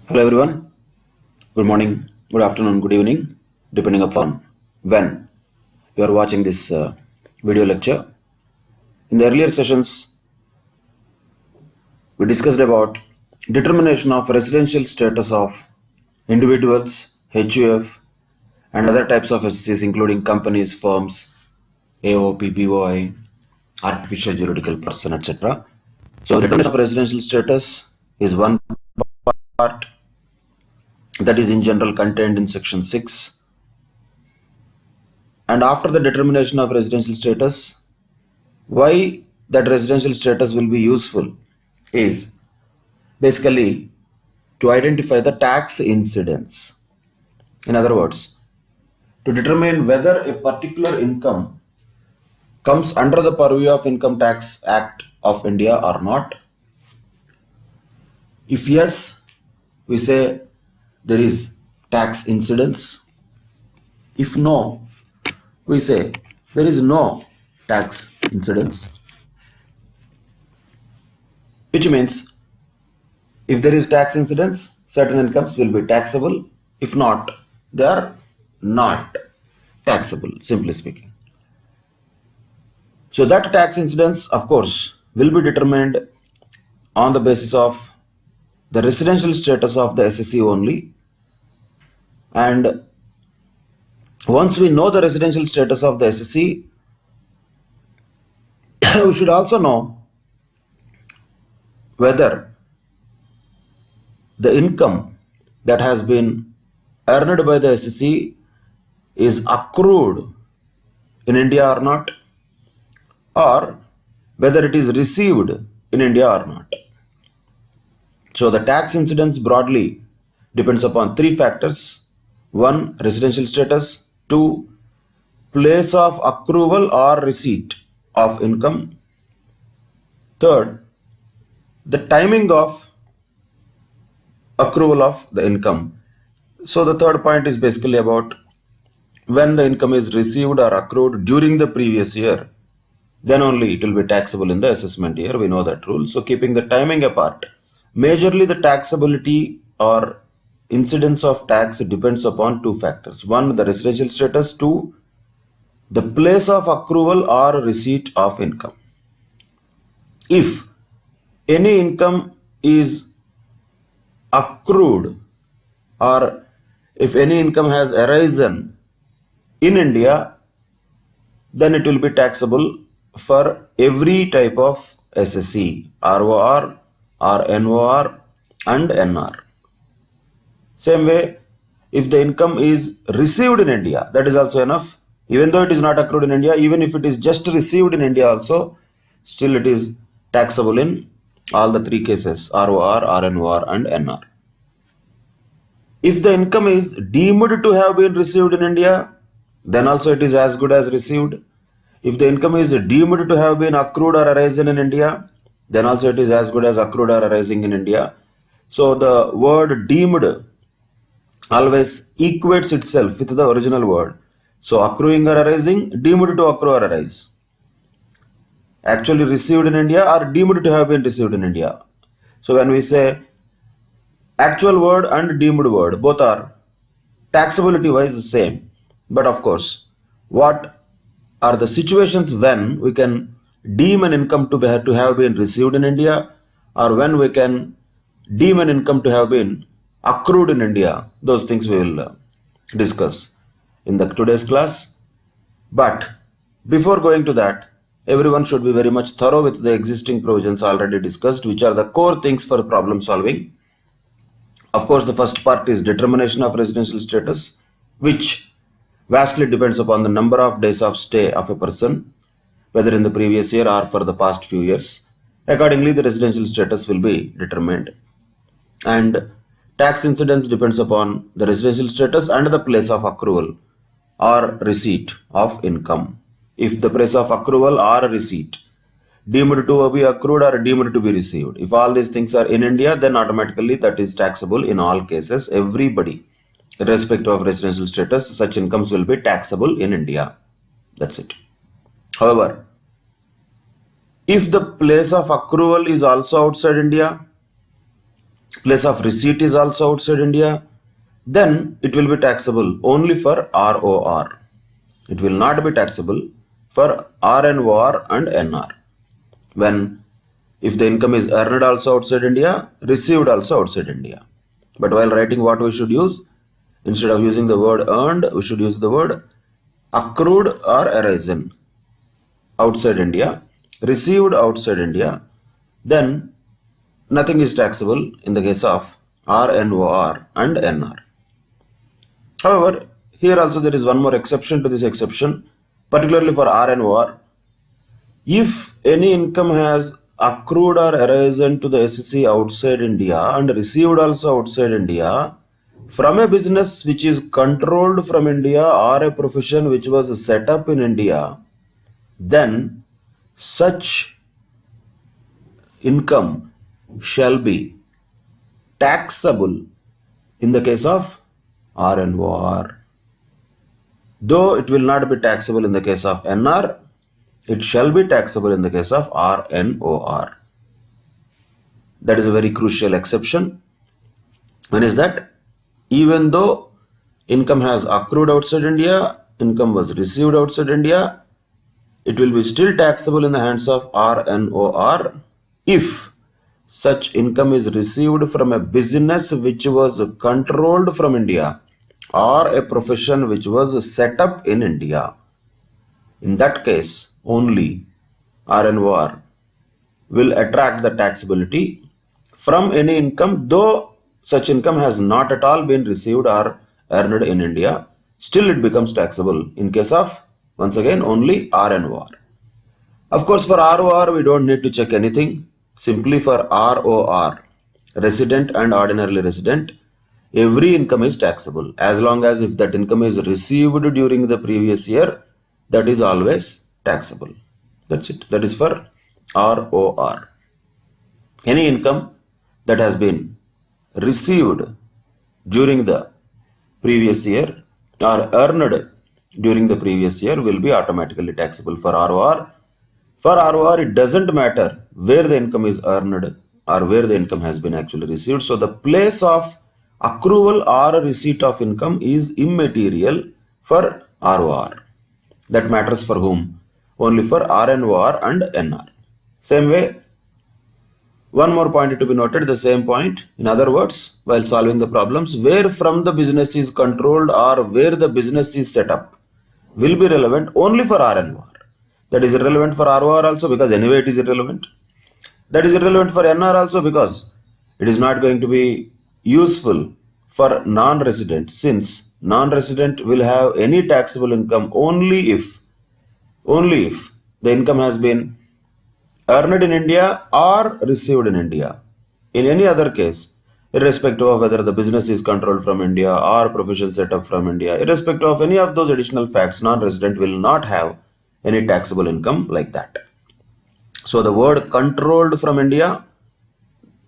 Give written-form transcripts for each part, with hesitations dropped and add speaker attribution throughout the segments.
Speaker 1: Hello everyone. Good morning, good afternoon, good evening, depending upon when you are watching this video lecture. In the earlier sessions, we discussed about determination of residential status of individuals, HUF, and other types of SSCs, including companies, firms, AOP, BOI, artificial juridical person, etc. So, determination of residential status is one part that is in general contained in section 6. And after the determination of residential status, why that residential status will be useful is basically to identify the tax incidence. In other words, to determine whether a particular income comes under the purview of Income Tax Act of India or not. If yes, we say there is tax incidence. If no, we say there is no tax incidence, which means if there is tax incidence, certain incomes will be taxable. If not, they are not taxable, simply speaking. So that tax incidence, of course, will be determined on the basis of the residential status of the SSC only. And once we know the residential status of the SSC, we should also know whether the income that has been earned by the SSC is accrued in India or not, or whether it is received in India or not. So the tax incidence broadly depends upon three factors. One, residential status. Two, place of accrual or receipt of income. Third, the timing of accrual of the income. So the third point is basically about when the income is received or accrued during the previous year, then only it will be taxable in the assessment year. We know that rule. So keeping the timing apart, majorly the taxability or incidence of tax depends upon two factors. One, the residential status. Two, the place of accrual or receipt of income. If any income is accrued or if any income has arisen in India, then it will be taxable for every type of SSC, ROR, NOR, and NR. Same way, if the income is received in India, that is also enough. Even though it is not accrued in India, even if it is just received in India also, still it is taxable in all the three cases, ROR, RNOR, and NR. If the income is deemed to have been received in India, then also it is as good as received. If the income is deemed to have been accrued or arisen in India, then also it is as good as accrued or arising in India. So the word deemed always equates itself with the original word. So accruing or arising, deemed to accrue or arise. Actually received in India or deemed to have been received in India. So when we say actual word and deemed word, both are taxability wise the same. But of course, what are the situations when we can deem an income to have been received in India, or when we can deem an income to have been accrued in India? Those things we will discuss in the today's class. But before going to that, everyone should be very much thorough with the existing provisions already discussed, which are the core things for problem solving. Of course, the first part is determination of residential status, which vastly depends upon the number of days of stay of a person, whether in the previous year or for the past few years. Accordingly, the residential status will be determined. And tax incidence depends upon the residential status and the place of accrual or receipt of income. If the place of accrual or receipt deemed to be accrued or deemed to be received, if all these things are in India, then automatically that is taxable in all cases. Everybody, irrespective of residential status, such incomes will be taxable in India. That's it. However, if the place of accrual is also outside India, place of receipt is also outside India, then it will be taxable only for ROR. It will not be taxable for RNOR and NR. When if the income is earned also outside India, received also outside India. But while writing, what we should use? Instead of using the word earned, we should use the word accrued or arisen outside India, received outside India, then nothing is taxable in the case of RNOR and NR. However, here also there is one more exception to this exception, particularly for RNOR. If any income has accrued or arisen to the SEC outside India and received also outside India from a business which is controlled from India or a profession which was set up in India, then such income shall be taxable in the case of RNOR. Though it will not be taxable in the case of NR, it shall be taxable in the case of RNOR. That is a very crucial exception. One is that even though income has accrued outside India, income was received outside India, it will be still taxable in the hands of RNOR if such income is received from a business which was controlled from India or a profession which was set up in India. In that case, only RNOR will attract the taxability from any income, though such income has not at all been received or earned in India. Still it becomes taxable in case of, once again, only RNOR. Of course, for ROR we don't need to check anything. Simply for ROR, resident and ordinarily resident, every income is taxable as long as if that income is received during the previous year, that is always taxable. That's it. That is for ROR. Any income that has been received during the previous year or earned during the previous year will be automatically taxable for ROR. For ROR, it doesn't matter where the income is earned or where the income has been actually received. So the place of accrual or receipt of income is immaterial for ROR. That matters for whom? Only for RNOR and NR. Same way, one more point to be noted, the same point. In other words, while solving the problems, where from the business is controlled or where the business is set up will be relevant only for RNOR. That is irrelevant for ROR also because anyway it is irrelevant. That is irrelevant for NR also because it is not going to be useful for non-resident, since non-resident will have any taxable income only if the income has been earned in India or received in India. In any other case, irrespective of whether the business is controlled from India or profession set up from India, irrespective of any of those additional facts, non-resident will not have any taxable income like that. So the word controlled from India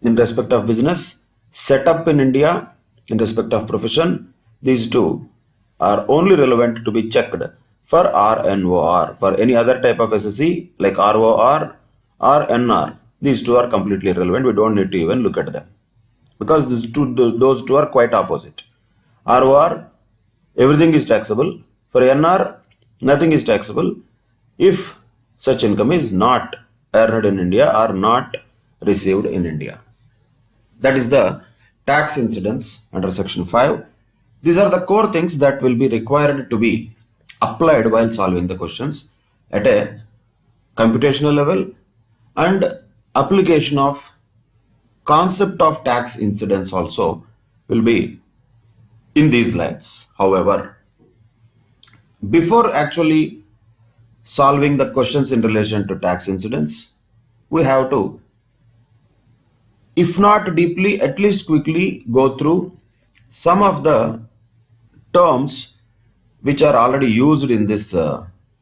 Speaker 1: in respect of business, set up in India in respect of profession, these two are only relevant to be checked for RNOR. For any other type of SSE like ROR or NR, these two are completely irrelevant. We don't need to even look at them because those two are quite opposite. ROR, everything is taxable. For NR, nothing is taxable if such income is not earned in India or not received in India. That is the tax incidence under section 5. These are the core things that will be required to be applied while solving the questions at a computational level, and application of concept of tax incidence also will be in these lines. However, before actually solving the questions in relation to tax incidence, we have to, if not deeply, at least quickly go through some of the terms which are already used in this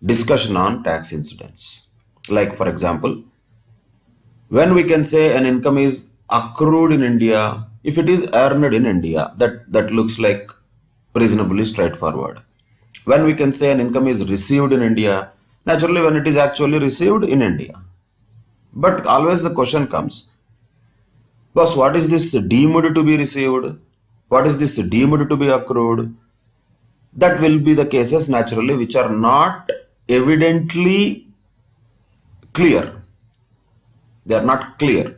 Speaker 1: discussion on tax incidence. Like for example, when we can say an income is accrued in India, if it is earned in India, that looks like reasonably straightforward. When we can say an income is received in India, naturally when it is actually received in India. But always the question comes, Boss, what is this deemed to be received? What is this deemed to be accrued? That will be the cases naturally which are not evidently clear. They are not clear.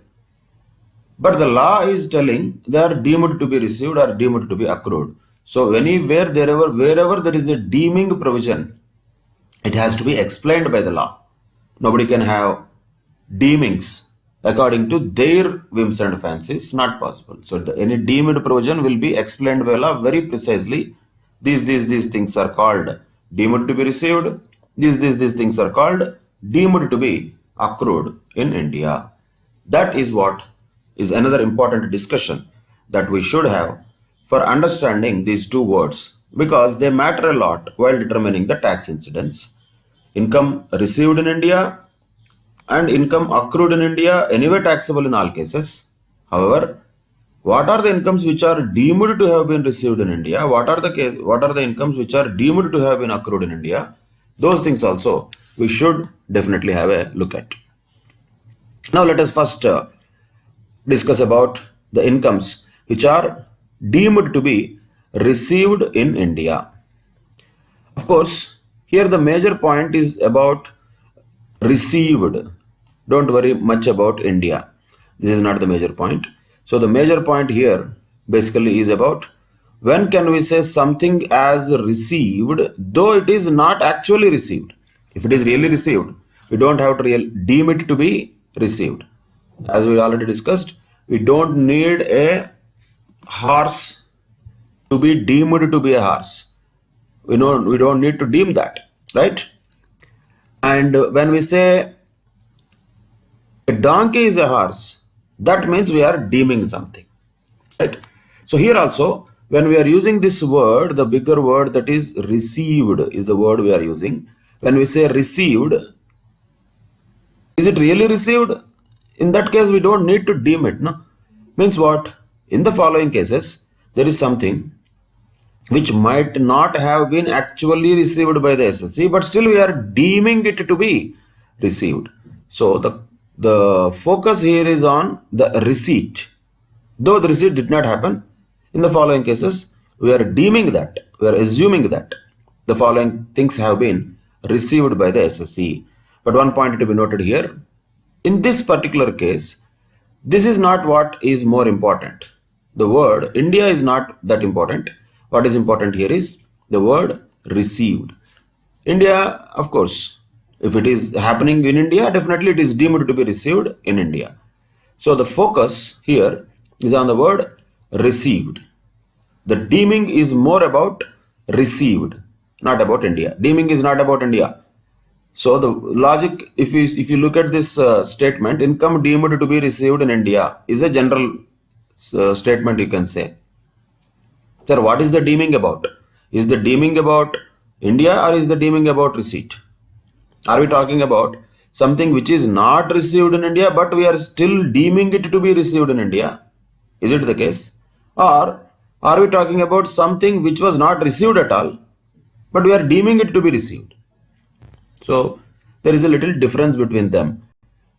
Speaker 1: But the law is telling they are deemed to be received or deemed to be accrued. So wherever there is a deeming provision, it has to be explained by the law. Nobody can have deemings according to their whims and fancies. Not possible. So any deemed provision will be explained by law very precisely. These things are called deemed to be received. These things are called deemed to be accrued in India. That is what is another important discussion that we should have for understanding these two words, because they matter a lot while determining the tax incidence. Income received in India and income accrued in India, anyway taxable in all cases. However, what are the incomes which are deemed to have been received in India? What are the incomes which are deemed to have been accrued in India? Those things also we should definitely have a look at. Now let us first discuss about the incomes which are deemed to be received in India. Of course, here the major point is about received. Don't worry much about India. This is not the major point. So the major point here basically is about when can we say something as received though it is not actually received. If it is really received, we don't have to deem it to be received. As we already discussed, we don't need a horse to be deemed to be a horse. We don't need to deem that, right? And when we say a donkey is a horse, that means we are deeming something, right? So here also, when we are using this word, the bigger word that is received is the word we are using. When we say received, is it really received? In that case, we don't need to deem it, no? Means what? In the following cases, there is something which might not have been actually received by the SSC, but still we are deeming it to be received. So the focus here is on the receipt. Though the receipt did not happen, in the following cases, we are deeming that, we are assuming that the following things have been received by the SSC. But one point to be noted here, in this particular case, this is not what is more important. The word India is not that important. What is important here is the word received. India, of course, if it is happening in India, definitely it is deemed to be received in India. So the focus here is on the word received. The deeming is more about received, not about India. Deeming is not about India. So the logic, if you look at this statement, income deemed to be received in India is a general statement, you can say. Sir, what is the deeming about? Is the deeming about India or is the deeming about receipt? Are we talking about something which is not received in India but we are still deeming it to be received in India? Is it the case? Or are we talking about something which was not received at all but we are deeming it to be received? So there is a little difference between them.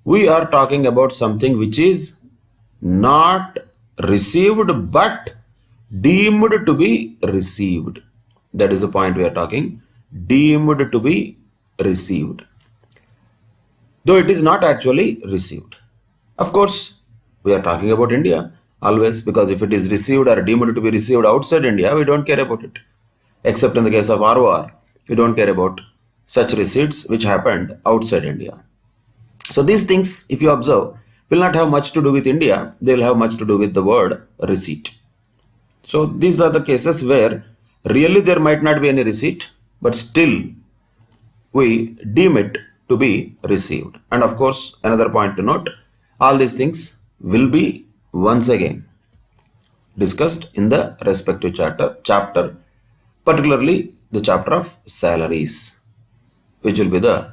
Speaker 1: We are talking about something which is not received but deemed to be received. That is the point we are talking. Deemed to be received, though it is not actually received. Of course, we are talking about India always, because if it is received or deemed to be received outside India, we don't care about it. Except in the case of ROR, we don't care about such receipts which happened outside India. So these things, if you observe, will not have much to do with India. They will have much to do with the word receipt. So these are the cases where really there might not be any receipt, but still we deem it to be received. And of course, another point to note, all these things will be once again discussed in the respective chapter, particularly the chapter of salaries, which will be the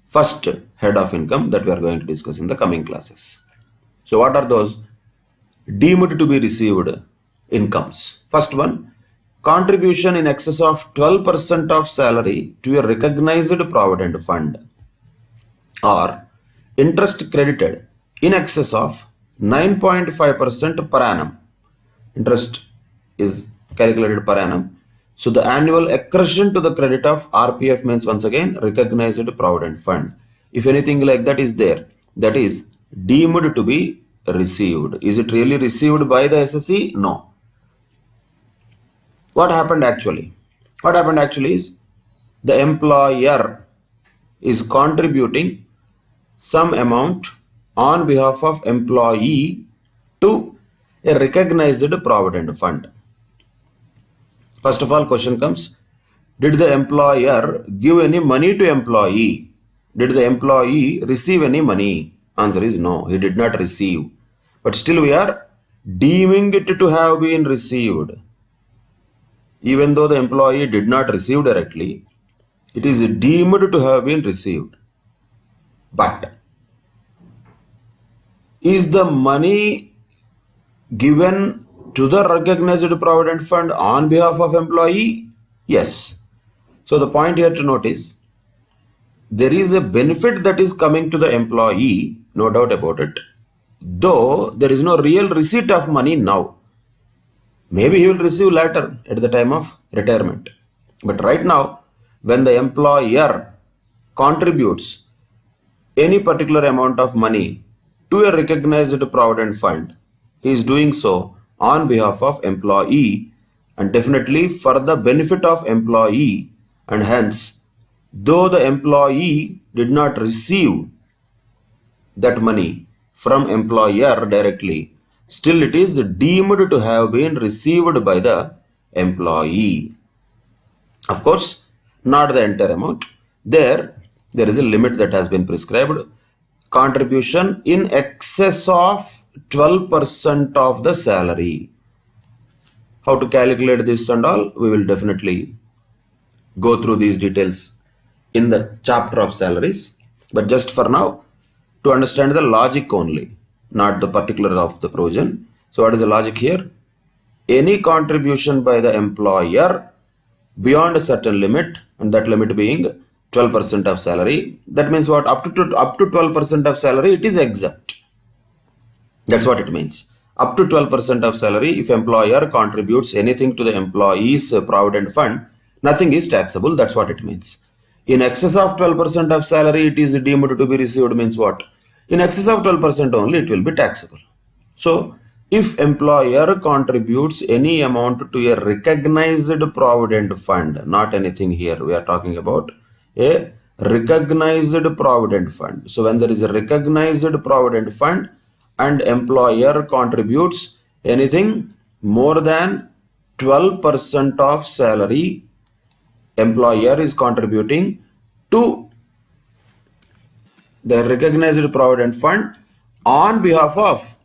Speaker 1: first head of income that we are going to discuss in the coming classes. So what are those deemed to be received incomes? First one, contribution in excess of 12% of salary to a recognized provident fund, or interest credited in excess of 9.5% per annum. Interest is calculated per annum. So the annual accretion to the credit of RPF means once again recognized provident fund. If anything like that is there, that is deemed to be received. Is it really received by the SSE? No. What happened actually? What happened actually is the employer is contributing some amount on behalf of employee to a recognized provident fund. First of all, question comes, did the employer give any money to employee? Did the employee receive any money? Answer is no, he did not receive. But still we are deeming it to have been received. Even though the employee did not receive directly, it is deemed to have been received. But is the money given to the recognized provident fund on behalf of employee? Yes. So the point here to note is, there is a benefit that is coming to the employee, no doubt about it, though there is no real receipt of money now. Maybe he will receive later at the time of retirement. But right now, when the employer contributes any particular amount of money to a recognized provident fund, he is doing so on behalf of employee and definitely for the benefit of employee, and hence, though the employee did not receive that money from employer directly, still it is deemed to have been received by the employee. Of course, not the entire amount. There is a limit that has been prescribed. Contribution in excess of 12% of the salary. How to calculate this and all, we will definitely go through these details in the chapter of salaries. But just for now, to understand the logic only, not the particular of the provision. So what is the logic here? Any contribution by the employer beyond a certain limit, and that limit being 12% of salary, that means what? Up to 12% of salary, it is exempt. That's what it means. Up to 12% of salary, if employer contributes anything to the employee's provident fund, nothing is taxable. That's what it means. In excess of 12% of salary, it is deemed to be received means what? In excess of 12% only, it will be taxable. So, if employer contributes any amount to a recognized provident fund, not anything here, we are talking about a recognized provident fund. So, when there is a recognized provident fund and employer contributes anything more than 12% of salary, employer is contributing to the recognized provident fund on behalf of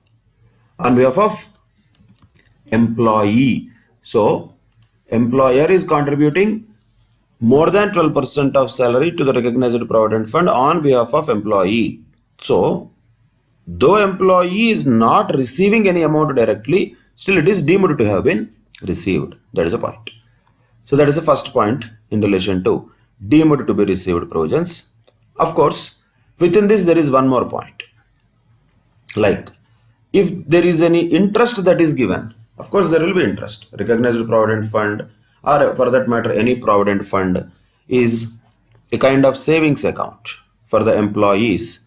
Speaker 1: employee. So employer is contributing more than 12% of salary to the recognized provident fund on behalf of employee. So though employee is not receiving any amount directly, still it is deemed to have been received. That is a point. So that is the first point in relation to deemed to be received provisions. Of course, within this there is one more point. Like, if there is any interest that is given, of course there will be interest. Recognized provident fund, or for that matter any provident fund, is a kind of savings account for the employees,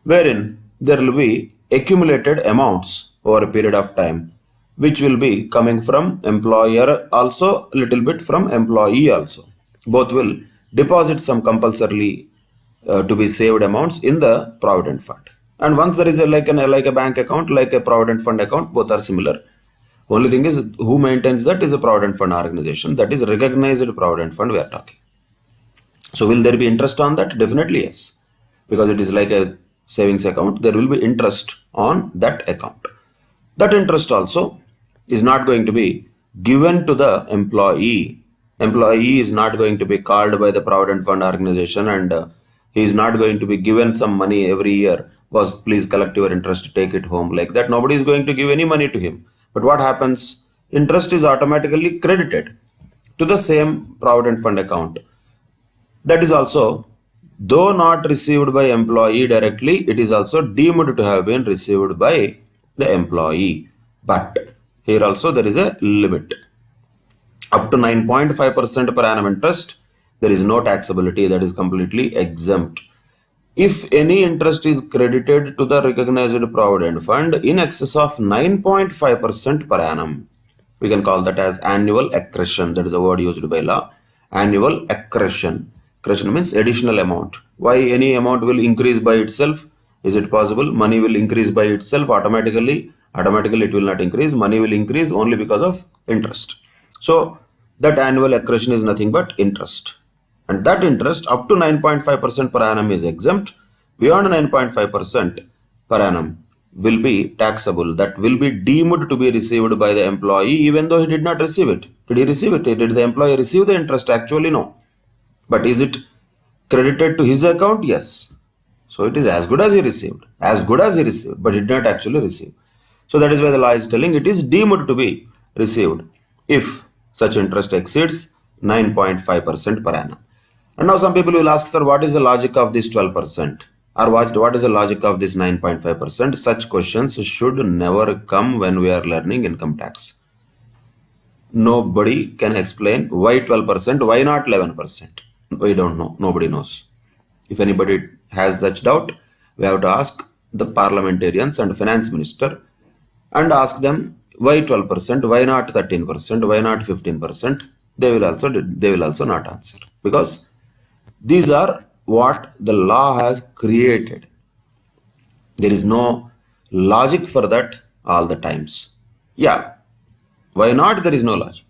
Speaker 1: wherein there will be accumulated amounts over a period of time, which will be coming from employer also, little bit from employee also. Both will deposit some compulsorily to be saved amounts in the provident fund. And once there is like a bank account, like a provident fund account, both are similar. Only thing is, who maintains that is a provident fund organization. That is recognized provident fund we are talking. So will there be interest on that? Definitely yes. Because it is like a savings account, there will be interest on that account. That interest also is not going to be given to the employee. Employee is not going to be called by the provident fund organization and he is not going to be given some money every year. Was please collect your interest, take it home. Like that, nobody is going to give any money to him. But what happens? Interest is automatically credited to the same provident fund account. That is also, though not received by employee directly, it is also deemed to have been received by the employee. But here also there is a limit. Up to 9.5% per annum interest, there is no taxability, that is completely exempt. If any interest is credited to the recognized provident fund in excess of 9.5% per annum, we can call that as annual accretion. That is a word used by law. Annual accretion. Accretion means additional amount. Why any amount will increase by itself? Is it possible? Money will increase by itself automatically? Automatically it will not increase. Money will increase only because of interest. So that annual accretion is nothing but interest. And that interest up to 9.5% per annum is exempt. Beyond 9.5% per annum will be taxable. That will be deemed to be received by the employee even though he did not receive it. Did he receive it? Did the employee receive the interest? Actually, no. But is it credited to his account? Yes. So it is as good as he received. As good as he received, but he did not actually receive. So that is why the law is telling it is deemed to be received if such interest exceeds 9.5% per annum. And now some people will ask, sir, what is the logic of this 12%? Or what is the logic of this 9.5%? Such questions should never come when we are learning income tax. Nobody can explain why 12%, why not 11%. We don't know. Nobody knows. If anybody has such doubt, we have to ask the parliamentarians and finance minister and ask them why 12%, why not 13%, why not 15%. They will also not answer, because these are what the law has created. There is no logic for that all the times. Yeah, why not? There is no logic.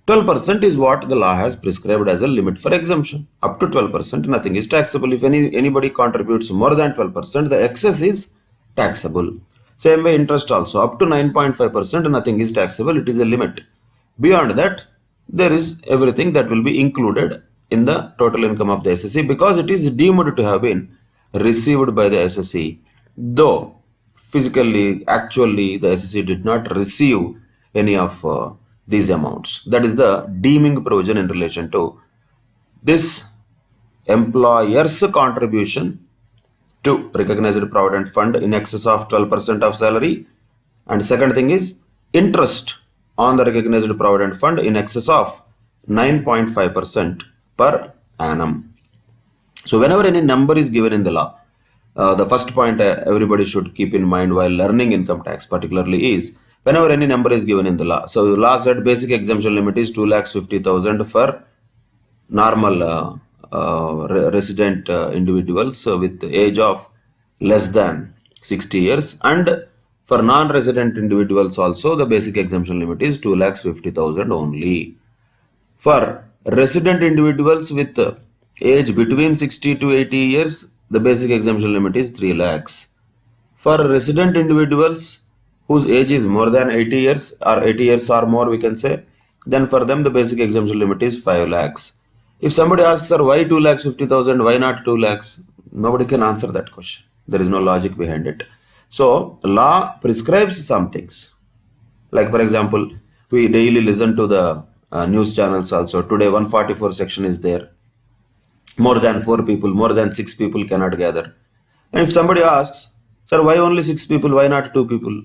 Speaker 1: 12% is what the law has prescribed as a limit for exemption. Up to 12%, nothing is taxable. If anybody contributes more than 12%, the excess is taxable. Same way interest also. Up to 9.5%, nothing is taxable. It is a limit. Beyond that, there is everything that will be included in the total income of the SSC, because it is deemed to have been received by the SSC, though physically, actually, the SSC did not receive any of these amounts. That is the deeming provision in relation to this employer's contribution to recognized provident fund in excess of 12% of salary. And second thing is interest on the recognized provident fund in excess of 9.5% per annum. So whenever any number is given in the law, the first point everybody should keep in mind while learning income tax particularly is, whenever any number is given in the law. So the law said basic exemption limit is 2,50,000 for normal resident individuals with age of less than 60 years, and for non-resident individuals also the basic exemption limit is 2,50,000 only. For resident individuals with age between 60 to 80 years, the basic exemption limit is 3 lakhs. For resident individuals whose age is more than 80 years or 80 years or more, we can say, then for them the basic exemption limit is 5 lakhs. If somebody asks, sir, why 2,50,000, why not 2 lakhs? Nobody can answer that question. There is no logic behind it. So law prescribes some things. Like for example, we daily listen to the news channels also. Today 144 section is there. More than 4 people, more than 6 people cannot gather. And if somebody asks, sir, why only 6 people, why not 2 people?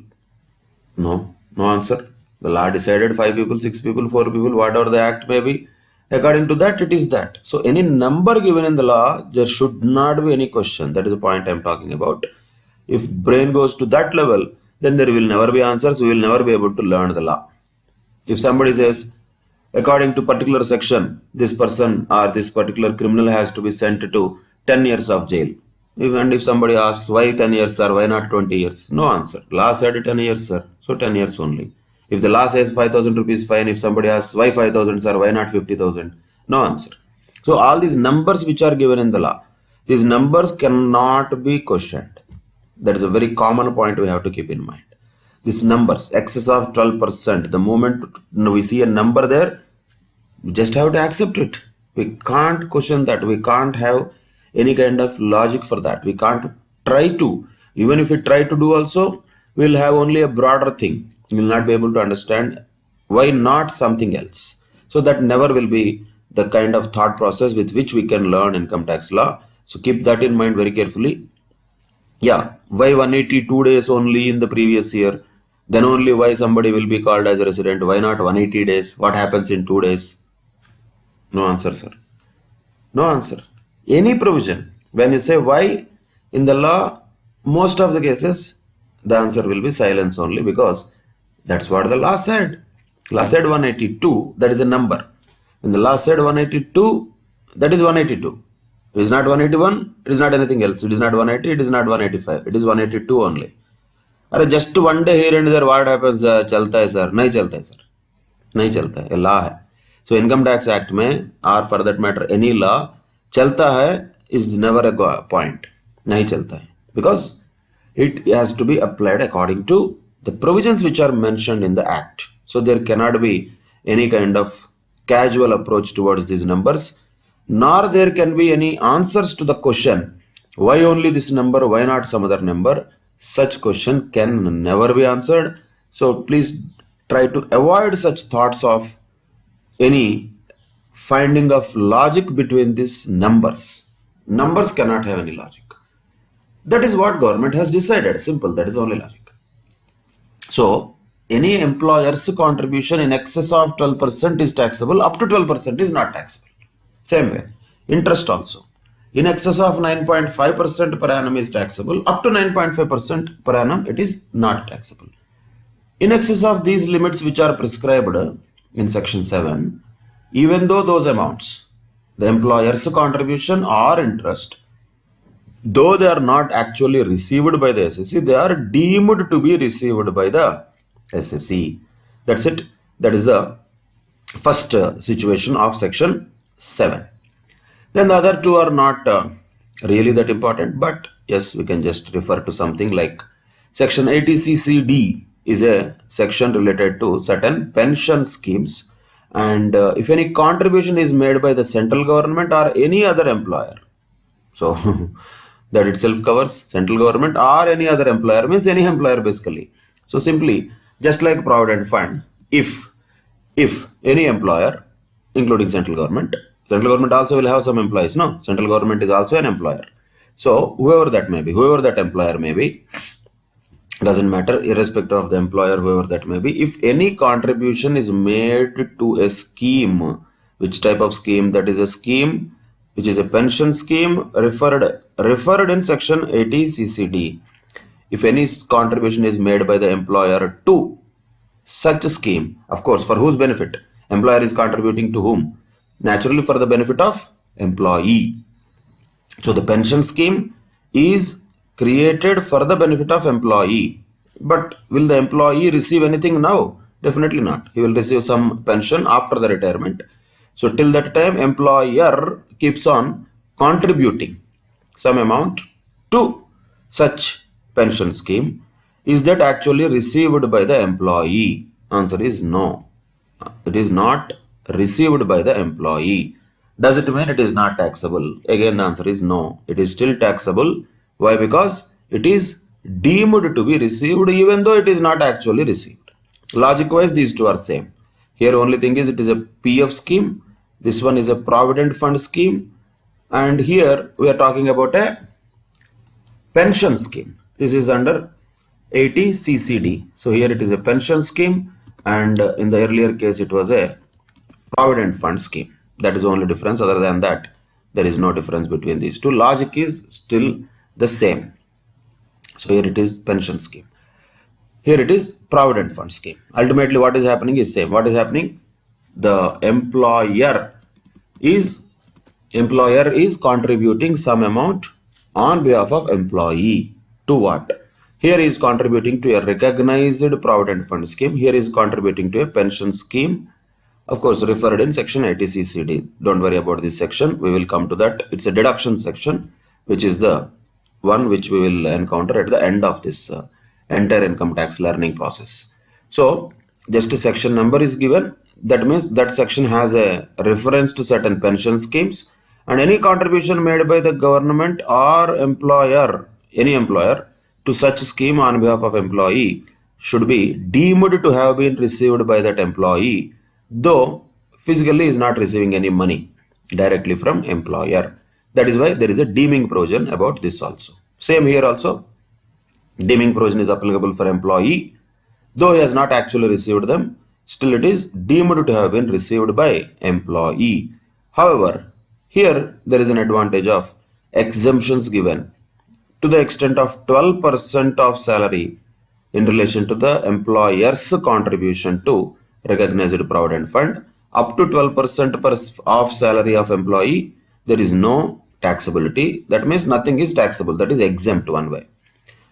Speaker 1: No answer. The law decided 5 people, 6 people, 4 people, whatever the act may be. According to that, it is that. So any number given in the law, there should not be any question. That is the point I am talking about. If brain goes to that level, then there will never be answers. We will never be able to learn the law. If somebody says, according to particular section, this person or this particular criminal has to be sent to 10 years of jail. If somebody asks, why 10 years, sir, why not 20 years? No answer. Law said 10 years, sir. So 10 years only. If the law says 5,000 rupees fine, if somebody asks, why 5,000, sir, why not 50,000? No answer. So all these numbers which are given in the law, these numbers cannot be questioned. That is a very common point we have to keep in mind. These numbers, excess of 12%, the moment we see a number there, we just have to accept it. We can't question that. We can't have any kind of logic for that. We can't try to. Even if we try to do also, we'll have only a broader thing. We will not be able to understand why not something else. So that never will be the kind of thought process with which we can learn income tax law. So keep that in mind very carefully. Yeah, why 182 days only in the previous year? Then only why somebody will be called as a resident? Why not 180 days? What happens in 2 days? No answer, sir. No answer. Any provision. When you say why in the law, most of the cases, the answer will be silence only because that's what the law said. Law said 182, that is a number. When the law said 182, that is 182. It is not 181, it is not anything else. It is not 180, it is not 185. It is 182 only. अरे just one day here and there what happens चलता है sir? नहीं चलता है sir, नहीं चलता है, law है. सो इनकम टैक्स एक्ट में और for that matter any law चलता है इज नेवर अ पॉइंट, नहीं चलता है because it has to be applied according to the provisions which are mentioned in the act. So there cannot be any kind of casual approach towards these numbers, nor there can be any answers to the question why only this number, why not some other number. Such question can never be answered. So please try to avoid such thoughts of any finding of logic between these numbers. Numbers cannot have any logic. That is what government has decided. Simple. That is only logic. So, any employer's contribution in excess of 12% is taxable. Up to 12% is not taxable. Same way. Interest also. In excess of 9.5% per annum is taxable. Up to 9.5% per annum it is not taxable. In excess of these limits which are prescribed in section 7, even though those amounts, the employer's contribution or interest, though they are not actually received by the SSC, they are deemed to be received by the SSC. That's it. That is the first situation of section 7. Then the other two are not really that important, but yes, we can just refer to something like section 80CCD is a section related to certain pension schemes, and if any contribution is made by the central government or any other employer, so that itself covers central government or any other employer, means any employer basically. So simply, just like provident fund, if any employer, including central government also will have some employees, no? Central government is also an employer. So whoever that may be, whoever that employer may be, doesn't matter, irrespective of the employer, whoever that may be, if any contribution is made to a scheme, which type of scheme? That is a scheme which is a pension scheme referred in section 80CCD. If any contribution is made by the employer to such a scheme, of course, for whose benefit? Employer is contributing to whom? Naturally for the benefit of employee. So the pension scheme is created for the benefit of employee. But will the employee receive anything now? Definitely not. He will receive some pension after the retirement. So till that time, employer keeps on contributing some amount to such pension scheme. Is that actually received by the employee? Answer is no. It is not received by the employee. Does it mean it is not taxable? Again, the answer is no. It is still taxable. Why? Because it is deemed to be received even though it is not actually received. Logic wise, these two are same. Here only thing is it is a PF scheme. This one is a provident fund scheme. And here we are talking about a pension scheme. This is under 80CCD. So here it is a pension scheme, and in the earlier case it was a provident fund scheme. That is the only difference. Other than that, there is no difference between these two. Logic is still the same. So here it is pension scheme. Here it is provident fund scheme. Ultimately what is happening is same. What is happening? The employer is contributing some amount on behalf of employee to what? Here he is contributing to a recognized provident fund scheme. Here he is contributing to a pension scheme, of course referred in section 80CCD. Don't worry about this section, we will come to that. It's a deduction section, which is the one which we will encounter at the end of this entire income tax learning process. So just a section number is given. That means that section has a reference to certain pension schemes, and any contribution made by the government or employer, any employer, to such scheme on behalf of employee should be deemed to have been received by that employee, though physically is not receiving any money directly from employer. That is why there is a deeming provision about this also. Same here also. Deeming provision is applicable for employee. Though he has not actually received them, still it is deemed to have been received by employee. However, here there is an advantage of exemptions given to the extent of 12% of salary in relation to the employer's contribution to recognized provident fund. Up to 12% of salary of employee, there is no taxability. That means nothing is taxable. That is exempt one way.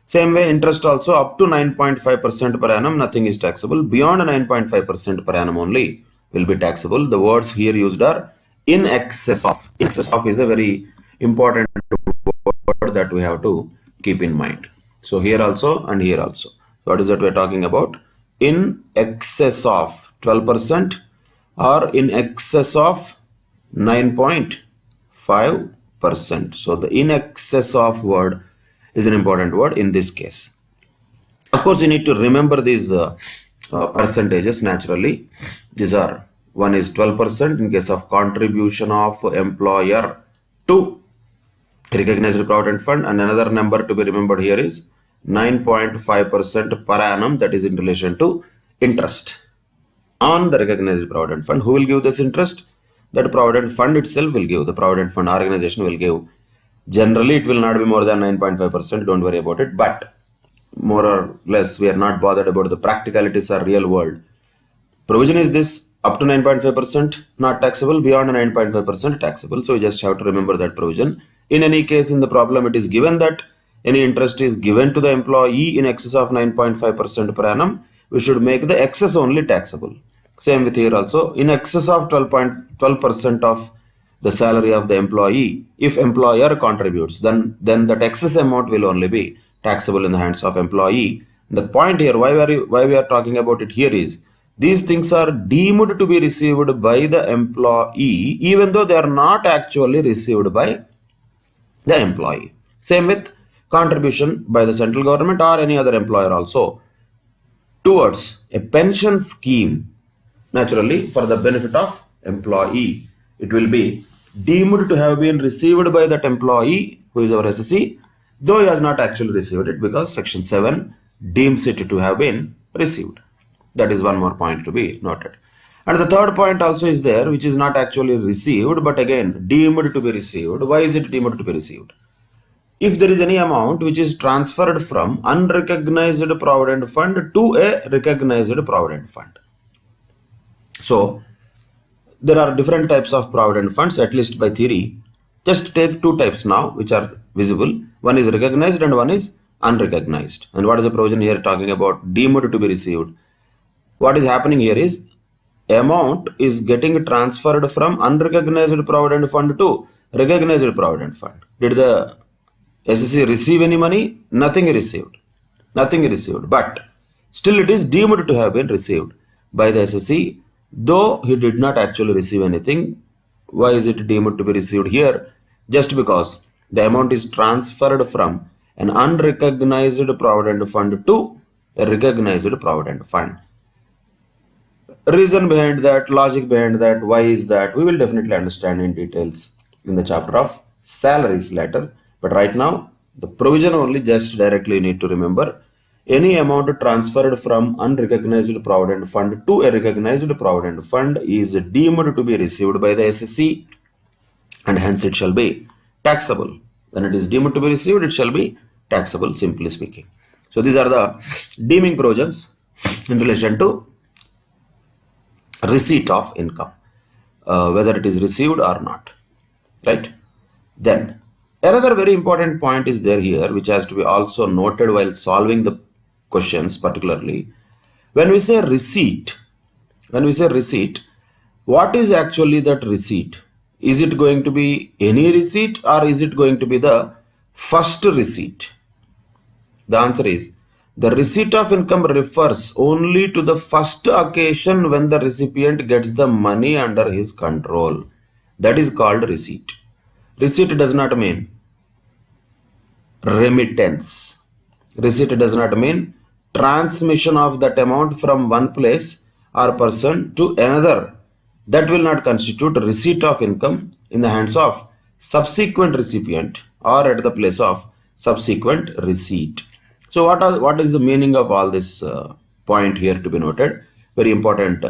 Speaker 1: Same way, interest also up to 9.5% per annum, nothing is taxable. Beyond 9.5% per annum only will be taxable. The words here used are in excess of. In excess of is a very important word that we have to keep in mind. So here also and here also. What is that we are talking about? In excess of 12% or in excess of 9.5%. So the in excess of word is an important word in this case. Of course, you need to remember these percentages naturally. These are, one is 12% in case of contribution of employer to recognized provident fund, and another number to be remembered here is 9.5% per annum, that is in relation to interest on the recognized provident fund. Who will give this interest? That provident fund itself will give, the provident fund organization will give. Generally, it will not be more than 9.5%, don't worry about it, but more or less, we are not bothered about the practicalities or real world. Provision is this, up to 9.5% not taxable, beyond 9.5% taxable. So you just have to remember that provision. In any case, in the problem, it is given that any interest is given to the employee in excess of 9.5% per annum, we should make the excess only taxable. Same with here also, in excess of 12% of the salary of the employee, if employer contributes, then that excess amount will only be taxable in the hands of employee. The point here, why we are talking about it here is, these things are deemed to be received by the employee, even though they are not actually received by the employee. Same with contribution by the central government or any other employer also towards a pension scheme, naturally for the benefit of employee. It will be deemed to have been received by that employee who is our SSC, though he has not actually received it, because section 7 deems it to have been received. That is one more point to be noted. And the third point also is there, which is not actually received, but again deemed to be received. Why is it deemed to be received? If there is any amount which is transferred from unrecognized provident fund to a recognized provident fund. So there are different types of provident funds, at least by theory. Just take two types now which are visible. One is recognized and one is unrecognized. And what is the provision here talking about? Deemed to be received. What is happening here is, amount is getting transferred from unrecognized provident fund to recognized provident fund. Did the SSC receive any money? Nothing received. Nothing received. But still it is deemed to have been received by the SSC, though he did not actually receive anything. Why is it deemed to be received here? Just because the amount is transferred from an unrecognized provident fund to a recognized provident fund. Reason behind that, logic behind that, why is that, we will definitely understand in details in the chapter of salaries later. But right now, the provision only just directly need to remember. Any amount transferred from unrecognized provident fund to a recognized provident fund is deemed to be received by the SSC, and hence it shall be taxable. When it is deemed to be received, it shall be taxable, simply speaking. So these are the deeming provisions in relation to receipt of income, whether it is received or not, right? Then another very important point is there here, which has to be also noted while solving the questions. Particularly when we say receipt, what is actually that receipt? Is it going to be any receipt, or is it going to be the first receipt? The answer is, the receipt of income refers only to the first occasion when the recipient gets the money under his control. That is called receipt. Receipt does not mean remittance. Receipt does not mean transmission of that amount from one place or person to another. That will not constitute receipt of income in the hands of subsequent recipient or at the place of subsequent receipt. So what is the meaning of all this point here to be noted? Very important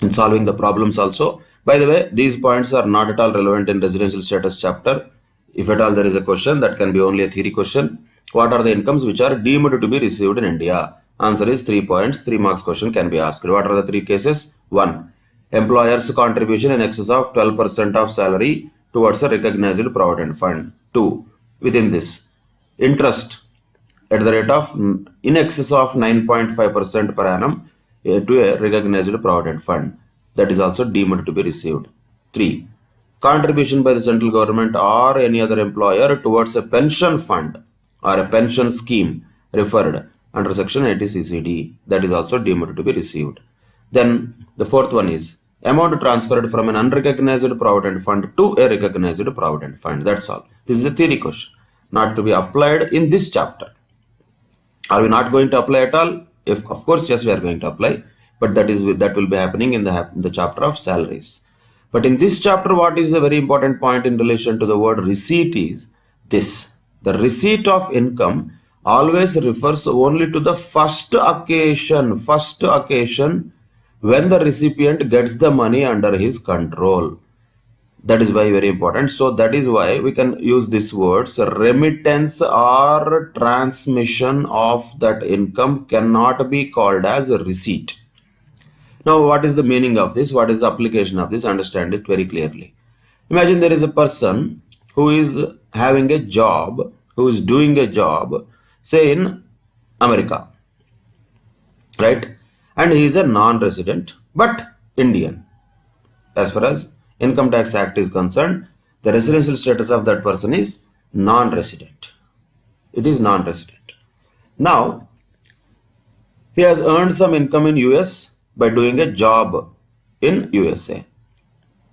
Speaker 1: in solving the problems also. By the way, these points are not at all relevant in residential status chapter. If at all there is a question, that can be only a theory question. What are the incomes which are deemed to be received in India? Answer is 3 points. 3 marks question can be asked. What are the 3 cases? 1. Employer's contribution in excess of 12% of salary towards a recognized provident fund. 2. Within this, interest at the rate of in excess of 9.5% per annum to a recognized provident fund, that is also deemed to be received. 3. Contribution by the central government or any other employer towards a pension fund or a pension scheme referred under section 80 CCD, that is also deemed to be received. Then the 4th one is amount transferred from an unrecognized provident fund to a recognized provident fund. That's all. This is a theory question, not to be applied in this chapter. Are we not going to apply at all? If of course, yes, we are going to apply, but that will be happening in the chapter of salaries. But in this chapter, what is a very important point in relation to the word receipt is this: the receipt of income always refers only to the first occasion when the recipient gets the money under his control. That is why very important. So that is why we can use these words: remittance or transmission of that income cannot be called as a receipt. Now, what is the meaning of this? What is the application of this? Understand it very clearly. Imagine there is a person who is having a job, who is doing a job, say in America, right? And he is a non-resident but Indian. As far as Income Tax Act is concerned, the residential status of that person is non-resident. It is non-resident. Now, he has earned some income in US by doing a job in USA.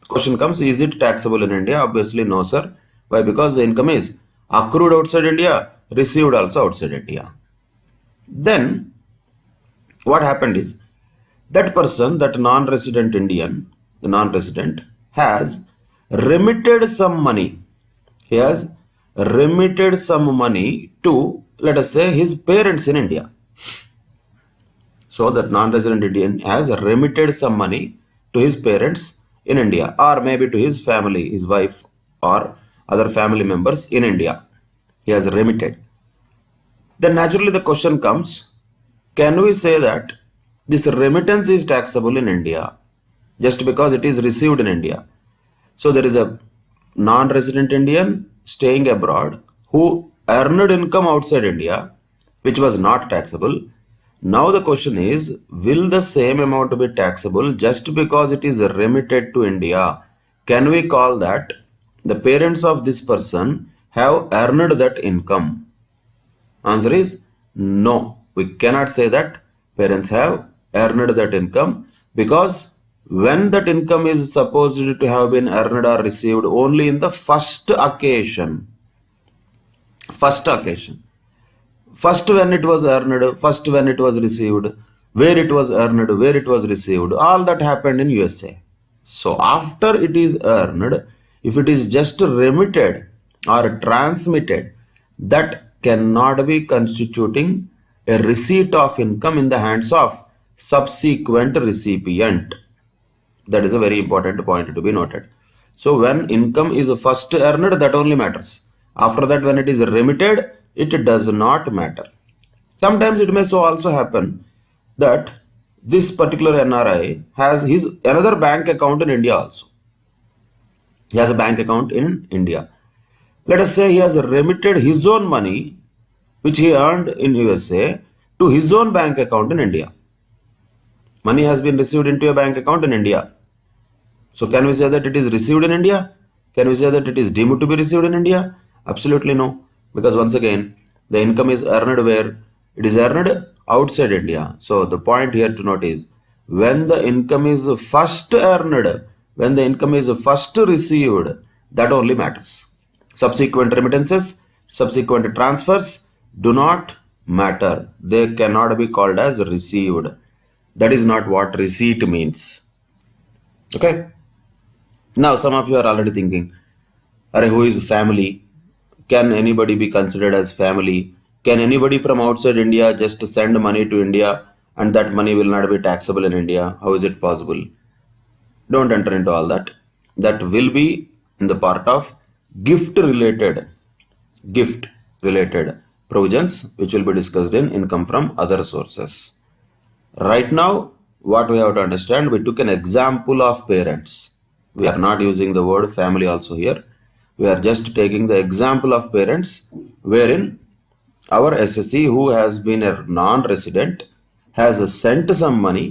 Speaker 1: Question comes, is it taxable in India? Obviously no, sir. Why? Because the income is accrued outside India, received also outside India. Then what happened is, that person, that non-resident Indian, the non-resident, has remitted some money. He has remitted some money to, let us say, his parents in India. So that non-resident Indian has remitted some money to his parents in India, or maybe to his family, his wife or other family members in India. He has remitted. Then naturally the question comes, can we say that this remittance is taxable in India just because it is received in India? So there is a non-resident Indian staying abroad who earned income outside India which was not taxable. Now the question is, will the same amount be taxable just because it is remitted to India? Can we call that the parents of this person have earned that income? Answer is no. We cannot say that parents have earned that income, because when that income is supposed to have been earned or received only in the first occasion, first when it was earned, first when it was received, where it was earned, where it was received, all that happened in USA. So after it is earned, if it is just remitted or transmitted, that cannot be constituting a receipt of income in the hands of subsequent recipient. That is a very important point to be noted. So when income is first earned, that only matters. After that, when it is remitted, it does not matter. Sometimes it may so also happen that this particular NRI has his another bank account in India also. He has a bank account in India. Let us say he has remitted his own money which he earned in USA to his own bank account in India. Money has been received into a bank account in India. So can we say that it is received in India? Can we say that it is deemed to be received in India? Absolutely no. Because once again, the income is earned where? It is earned outside India. So the point here to note is, when the income is first earned, when the income is first received, that only matters. Subsequent remittances, subsequent transfers do not matter. They cannot be called as received. That is not what receipt means. Okay. Now some of you are already thinking, who is family? can anybody be considered as family? Can anybody from outside India just send money to India and that money will not be taxable in India? How is it possible? Don't enter into all that. That will be in the part of gift related provisions, which will be discussed in income from other sources. Right now, what we have to understand, we took an example of parents. We are not using the word family also here. We are just taking the example of parents wherein our SSC who has been a non-resident has sent some money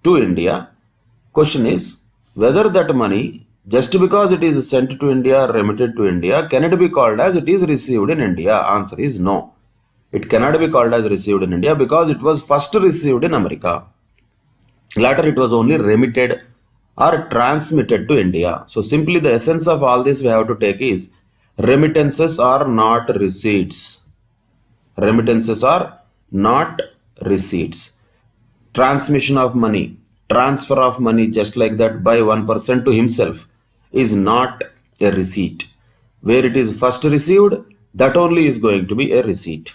Speaker 1: to India. Question is whether that money, just because it is sent to India or remitted to India, can it be called as it is received in India? Answer is no. It cannot be called as received in India because it was first received in America. Later it was only remitted or transmitted to India. So simply the essence of all this we have to take is remittances are not receipts. Remittances are not receipts. Transmission of money, transfer of money just like that by one person to himself is not a receipt. Where it is first received, that only is going to be a receipt.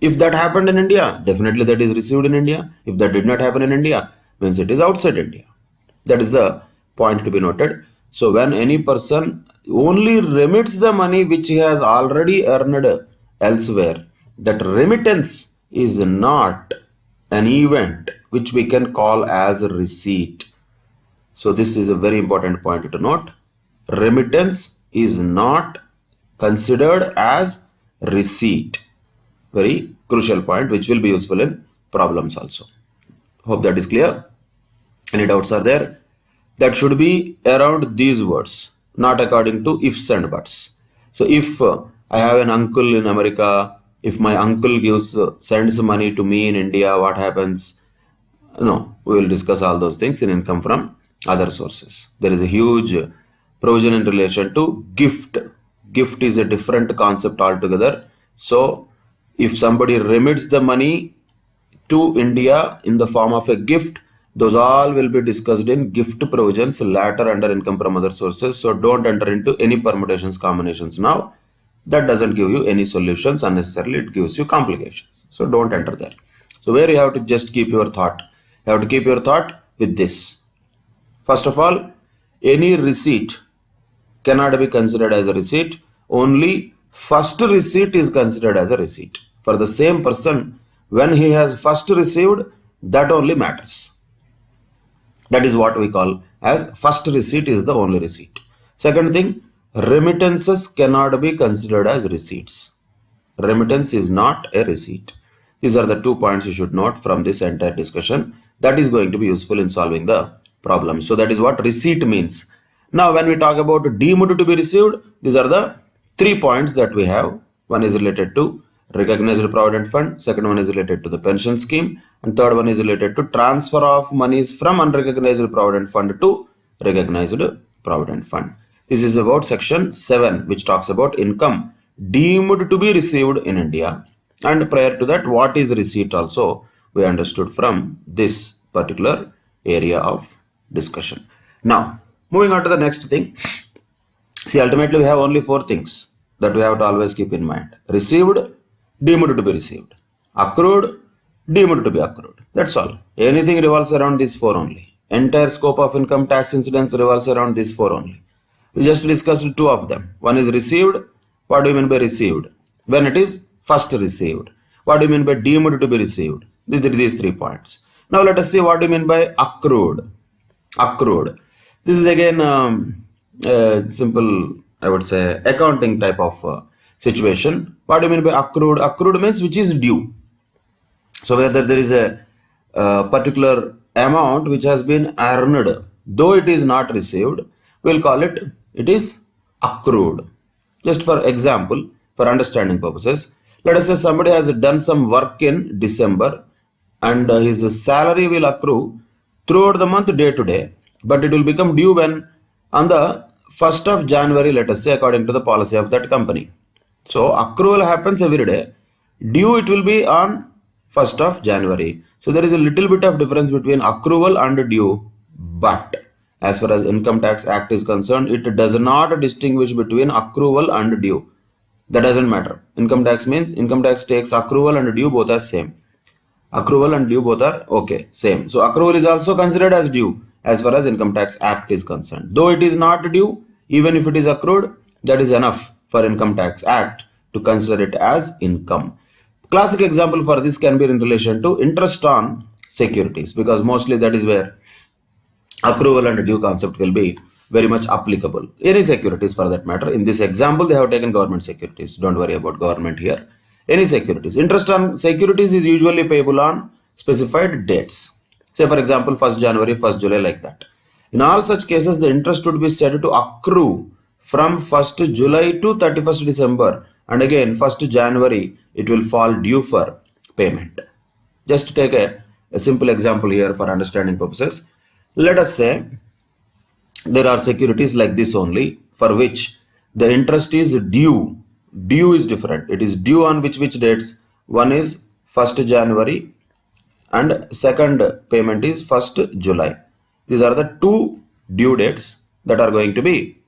Speaker 1: If that happened in India, definitely that is received in India. If that did not happen in India, means it is outside India. That is the point to be noted. So when any person only remits the money which he has already earned elsewhere, that remittance is not an event which we can call as a receipt. So this is a very important point to note. Remittance is not considered as receipt. Very crucial point which will be useful in problems also. Hope that is clear. Any doubts are there? That should be around these words, not according to ifs and buts. So if I have an uncle in America, if my uncle sends money to me in India, what happens? No, we will discuss all those things in income from other sources. There is a huge provision in relation to gift. Gift is a different concept altogether. So if somebody remits the money to India in the form of a gift, those all will be discussed in gift provisions later under income from other sources. So don't enter into any permutations, combinations now. That doesn't give you any solutions unnecessarily. It gives you complications. So don't enter there. So where you have to just keep your thought. You have to keep your thought with this. First of all, any receipt cannot be considered as a receipt. Only first receipt is considered as a receipt. For the same person, when he has first received, that only matters. That is what we call as first receipt is the only receipt. Second thing, remittances cannot be considered as receipts. Remittance is not a receipt. These are the 2 points you should note from this entire discussion. That is going to be useful in solving the problem. So that is what receipt means. Now when we talk about deemed to be received, these are the 3 points that we have. One is related to recognized provident fund, second one is related to the pension scheme, and third one is related to transfer of monies from unrecognized provident fund to recognized provident fund. This is about section 7, which talks about income deemed to be received in India. And prior to that, what is receipt also we understood from this particular area of discussion. Now moving on to the next thing. See, ultimately we have only 4 things that we have to always keep in mind. Received, deemed to be received. Accrued, deemed to be accrued. That's all. Anything revolves around these 4 only. Entire scope of income tax incidence revolves around these 4 only. We just discussed 2 of them. One is received. What do you mean by received? When it is first received. What do you mean by deemed to be received? These 3 points. Now let us see what do you mean by accrued. Accrued. This is again simple, I would say, accounting type of situation. What do you mean by accrued? Accrued means which is due. So whether there is a particular amount which has been earned, though it is not received, we'll call it is accrued. Just for example, for understanding purposes, let us say somebody has done some work in December and his salary will accrue throughout the month day to day, but it will become due when on the 1st of January, let us say, according to the policy of that company. So accrual happens every day. Due it will be on 1st of January. So there is a little bit of difference between accrual and due, but as far as Income Tax Act is concerned, it does not distinguish between accrual and due. That doesn't matter. Income tax means income tax takes accrual and due both as same. Accrual and due both are okay, same. So accrual is also considered as due as far as Income Tax Act is concerned. Though it is not due, even if it is accrued, that is enough for Income Tax Act to consider it as income. Classic example for this can be in relation to interest on securities, because mostly that is where accrual and due concept will be very much applicable. Any securities for that matter. In this example, they have taken government securities. Don't worry about government here. Any securities. Interest on securities is usually payable on specified dates. Say for example, 1st January, 1st July, like that. In all such cases, the interest would be said to accrue from 1st July to 31st December. And again, 1st January, it will fall due for payment. Just take a simple example here for understanding purposes. Let us say there are securities like this only, for which the interest is due. Due is different. It is due on which dates? One is 1st January and second payment is 1st July. These are the two due dates that are going to be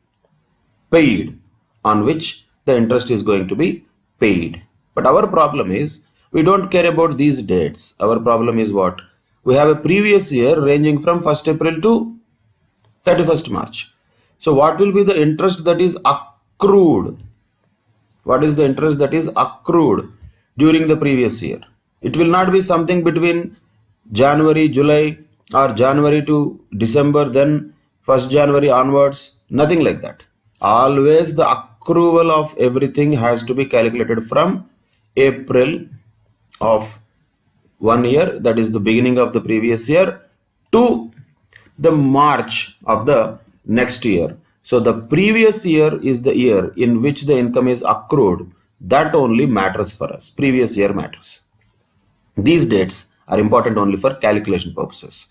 Speaker 1: paid, on which the interest is going to be paid. But our problem is, we don't care about these dates. Our problem is what? We have a previous year ranging from 1st April to 31st March. So what will be the interest that is accrued? What is the interest that is accrued during the previous year? It will not be something between January, July, or January to December, then 1st January onwards. Nothing like that. Always the accrual of everything has to be calculated from April of one year, that is the beginning of the previous year, to the March of the next year. So the previous year is the year in which the income is accrued. That only matters for us. Previous year matters. These dates are important only for calculation purposes.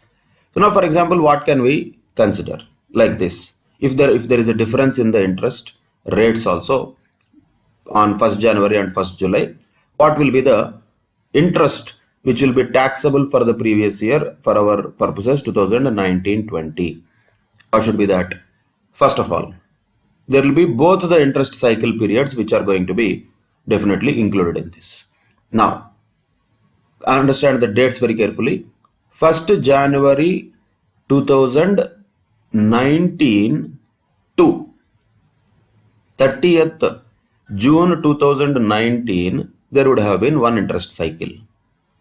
Speaker 1: So now, for example, what can we consider like this? If there is a difference in the interest rates also on 1st January and 1st July, what will be the interest which will be taxable for the previous year for our purposes 2019-20? What should be that? First of all, there will be both the interest cycle periods which are going to be definitely included in this. Now, understand the dates very carefully. 1st January 2019 to 30th June 2019, there would have been one interest cycle.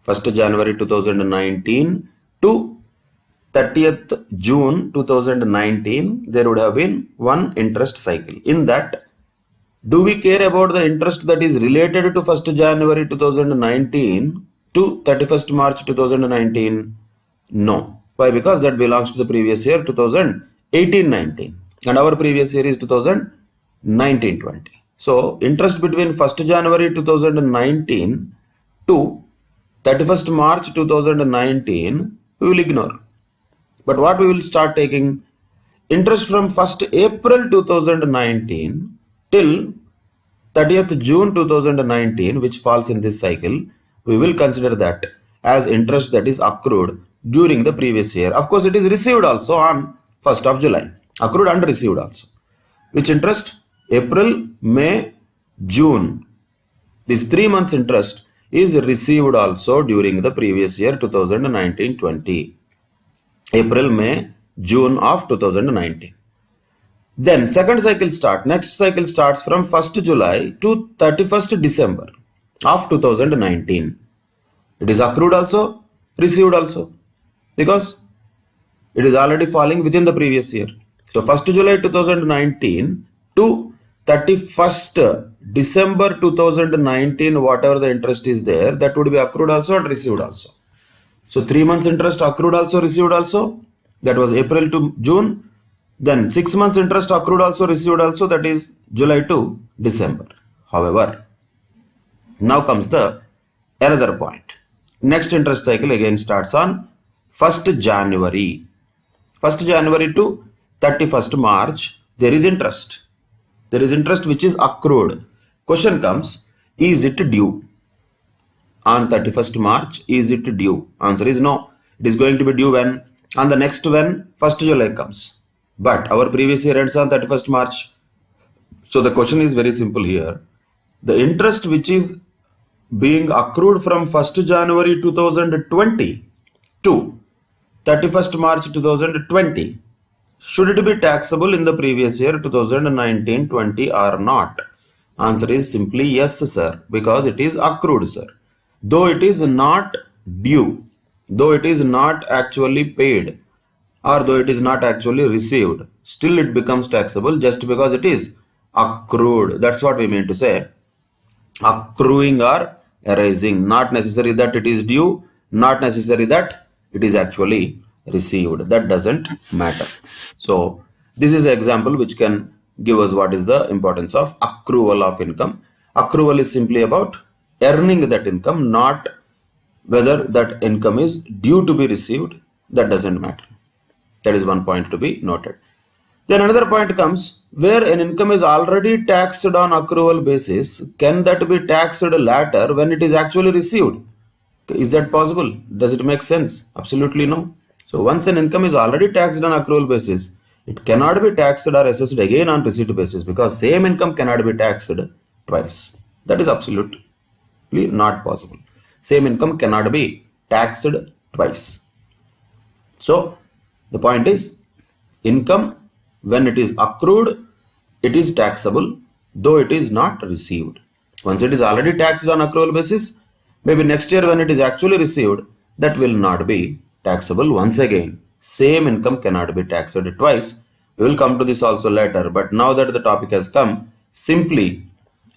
Speaker 1: 1st January 2019 to 30th June 2019, there would have been one interest cycle. In that, do we care about the interest that is related to 1st January 2019 to 31st March 2019? No. Why? Because that belongs to the previous year 2018-19 and our previous year is 2019-20. So interest between 1st January 2019 to 31st March 2019 we will ignore. But what we will start taking? Interest from 1st April 2019 till 30th June 2019, which falls in this cycle, we will consider that as interest that is accrued during the previous year. Of course, it is received also on 1st of July. Accrued and received also. Which interest? April, May, June. This 3 months interest is received also during the previous year 2019-20. April, May, June of 2019. Then second cycle start. Next cycle starts from 1st July to 31st December of 2019. It is accrued also, received also, because it is already falling within the previous year. So 1st July 2019 to 31st December 2019, whatever the interest is there, that would be accrued also and received also. So 3 months interest accrued also, received also, that was April to June. Then 6 months interest accrued also, received also, that is July to December. However, now comes the another point. Next interest cycle again starts on 1st January. 1st January to 31st March, there is interest. There is interest which is accrued. Question comes, is it due? On 31st March, is it due? Answer is no. It is going to be due when? On the next when? 1st July comes. But our previous year ends on 31st March. So the question is very simple here. the interest which is being accrued from 1st January 2020 to 31st March 2020, should it be taxable in the previous year 2019-20 or not? Answer is simply yes, sir, because it is accrued, sir. Though it is not due, though it is not actually paid, or though it is not actually received, still it becomes taxable just because it is accrued. That's what we mean to say. Accruing or arising, not necessary that it is due, not necessary that it is actually received. That doesn't matter. So this is an example which can give us what is the importance of accrual of income. Accrual is simply about earning that income, not whether that income is due to be received. That doesn't matter. That is one point to be noted. Then another point comes, where an income is already taxed on accrual basis, can that be taxed later when it is actually received? Is that possible? Does it make sense? Absolutely no. So once an income is already taxed on accrual basis, it cannot be taxed or assessed again on receipt basis, because same income cannot be taxed twice. That is absolutely not possible. Same income cannot be taxed twice. So the point is, income, when it is accrued, it is taxable, though it is not received. Once it is already taxed on accrual basis, maybe next year when it is actually received, that will not be taxable once again. Same income cannot be taxed twice. We will come to this also later, but now that the topic has come, simply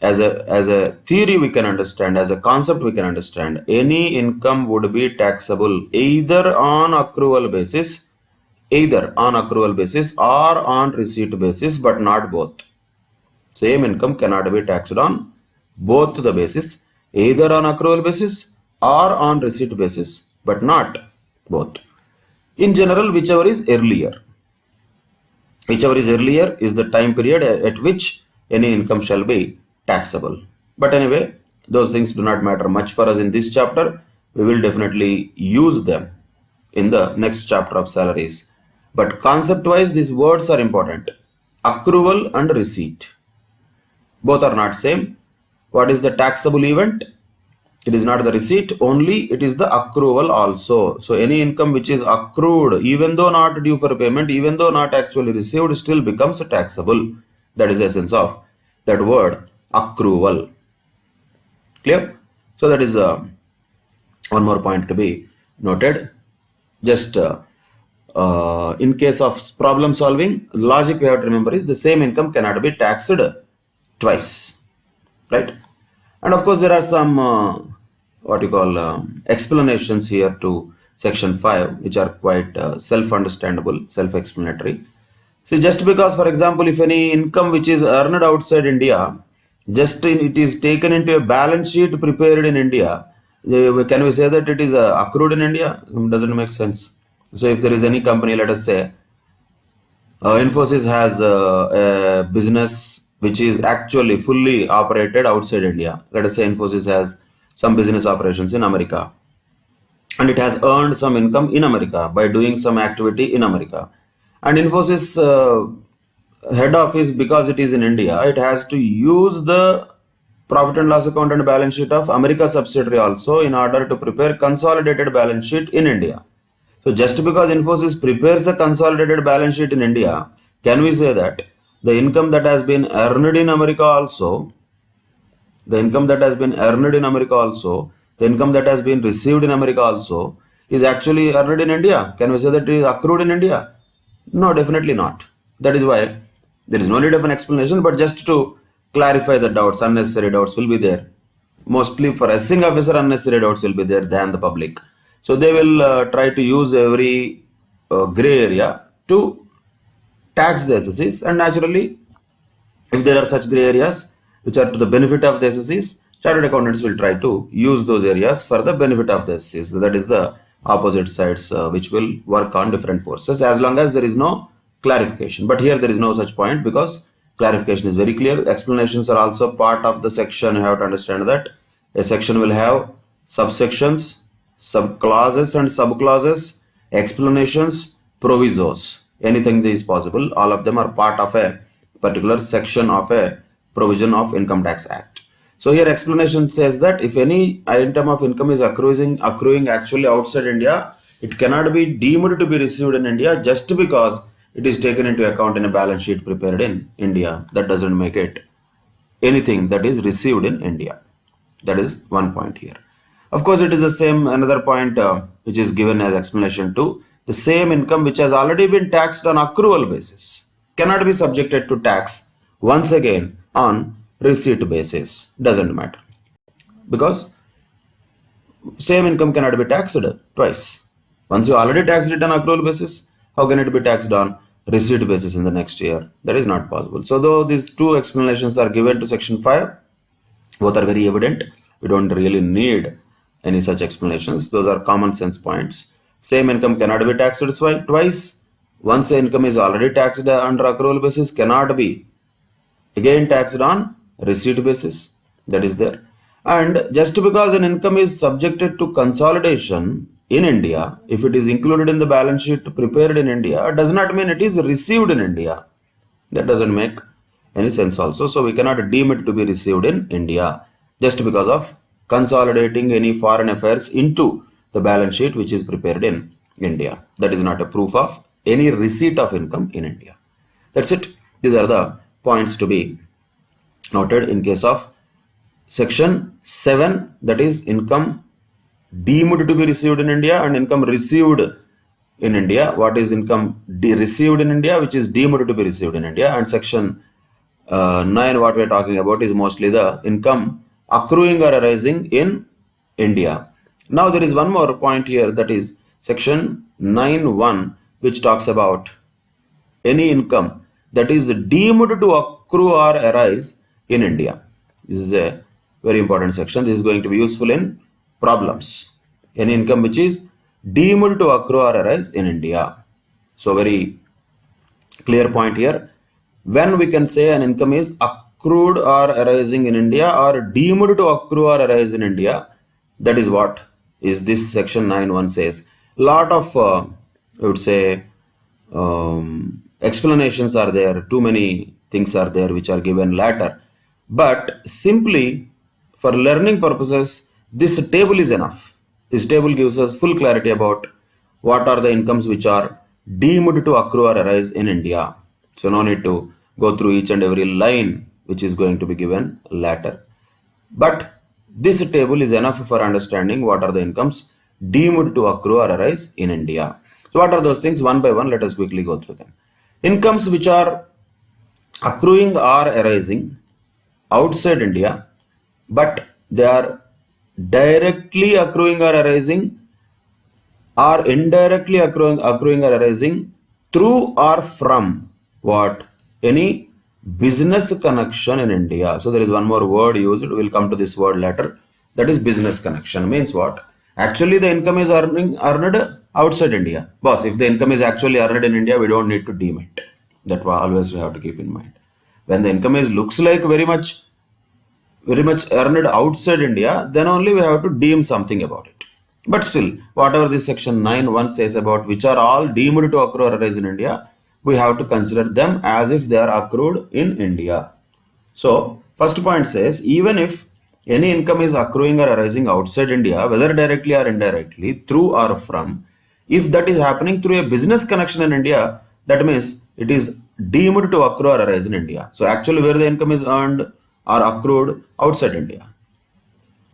Speaker 1: as a theory we can understand, as a concept we can understand, any income would be taxable either on accrual basis, or on receipt basis, but not both. Same income cannot be taxed on both the basis, either on accrual basis or on receipt basis, but not both. In general, whichever is earlier is the time period at which any income shall be taxable. But anyway, those things do not matter much for us in this chapter. We will definitely use them in the next chapter of salaries. But concept wise, these words are important. Accrual and receipt. Both are not same. What is the taxable event? It is not the receipt only, it is the accrual also. So any income which is accrued, even though not due for payment, even though not actually received, still becomes taxable. That is the essence of that word, accrual. Clear? So that is one more point to be noted. Just in case of problem solving, logic we have to remember is the same income cannot be taxed twice, right? And of course there are some explanations here to section 5, which are quite self-understandable, self-explanatory. See, just because, for example, if any income which is earned outside India, it is taken into a balance sheet prepared in India, can we say that it is accrued in India? Doesn't make sense. So if there is any company, let us say Infosys has a business which is actually fully operated outside India. Let us say Infosys has some business operations in America, and it has earned some income in America by doing some activity in America. And Infosys head office, because it is in India, it has to use the profit and loss account and balance sheet of America subsidiary also in order to prepare consolidated balance sheet in India. So just because Infosys prepares a consolidated balance sheet in India, can we say that the income that has been earned in America also, the income that has been earned in America also, the income that has been received in America also is actually earned in India? Can we say that it is accrued in India? No, definitely not. That is why there is no need of an explanation, but just to clarify the doubts, unnecessary doubts will be there. Mostly for assessing officer, unnecessary doubts will be there than the public. So they will try to use every gray area to tax the SSEs, and naturally, if there are such gray areas which are to the benefit of the SSEs, chartered accountants will try to use those areas for the benefit of the SSEs. So that is the opposite sides which will work on different forces, as long as there is no clarification. But here there is no such point, because clarification is very clear. Explanations are also part of the section. You have to understand that a section will have subsections, subclauses and subclauses, explanations, provisos. Anything that is possible, all of them are part of a particular section of a provision of Income Tax Act. So here explanation says that if any item of income is accruing actually outside India, it cannot be deemed to be received in India just because it is taken into account in a balance sheet prepared in India. That doesn't make it anything that is received in India. That is one point here. Of course, it is the same another point which is given as explanation to the same income which has already been taxed on accrual basis cannot be subjected to tax once again on receipt basis. Doesn't matter because same income cannot be taxed twice. Once you already taxed it on accrual basis, how can it be taxed on receipt basis in the next year? That is not possible. So though these two explanations are given to section 5, both are very evident. We don't really need any such explanations. Those are common sense points. Same income cannot be taxed twice. Once the income is already taxed under accrual basis, cannot be again taxed on receipt basis. That is there. And just because an income is subjected to consolidation in India, if it is included in the balance sheet prepared in India, does not mean it is received in India. That doesn't make any sense also. So we cannot deem it to be received in India just because of consolidating any foreign affairs into the balance sheet which is prepared in India. That is not a proof of any receipt of income in India. That's it. These are the points to be noted in case of section 7, that is income deemed to be received in India and income received in India. What is income received in India, which is deemed to be received in India? And section 9, what we are talking about is mostly the income accruing or arising in India. Now there is one more point here, that is section 9(1), which talks about any income that is deemed to accrue or arise in India. This is a very important section. This is going to be useful in problems. Any income which is deemed to accrue or arise in India. So very clear point here. When we can say an income is accrued or arising in India or deemed to accrue or arise in India, that is what is this section 9(1) says. Lot of I would say explanations are there. Too many things are there which are given later. But simply for learning purposes, this table is enough. This table gives us full clarity about what are the incomes which are deemed to accrue or arise in India. So no need to go through each and every line which is going to be given later. But this table is enough for understanding what are the incomes deemed to accrue or arise in India. So what are those things? One by one, let us quickly go through them. Incomes which are accruing or arising outside India, but they are directly accruing or arising or indirectly accruing or arising through or from what? Any business connection in India. So there is one more word used. We will come to this word later. That is business connection. Means what? Actually the income is earned outside India. Boss, if the income is actually earned in India, we don't need to deem it. That always we have to keep in mind. When the income looks like very much earned outside India, then only we have to deem something about it. But still, whatever this section 9(1) says about which are all deemed to accrue or arise in India, we have to consider them as if they are accrued in India. So, first point says, even if any income is accruing or arising outside India, whether directly or indirectly, through or from, if that is happening through a business connection in India, that means it is deemed to accrue or arise in India. So actually where the income is earned or accrued outside India.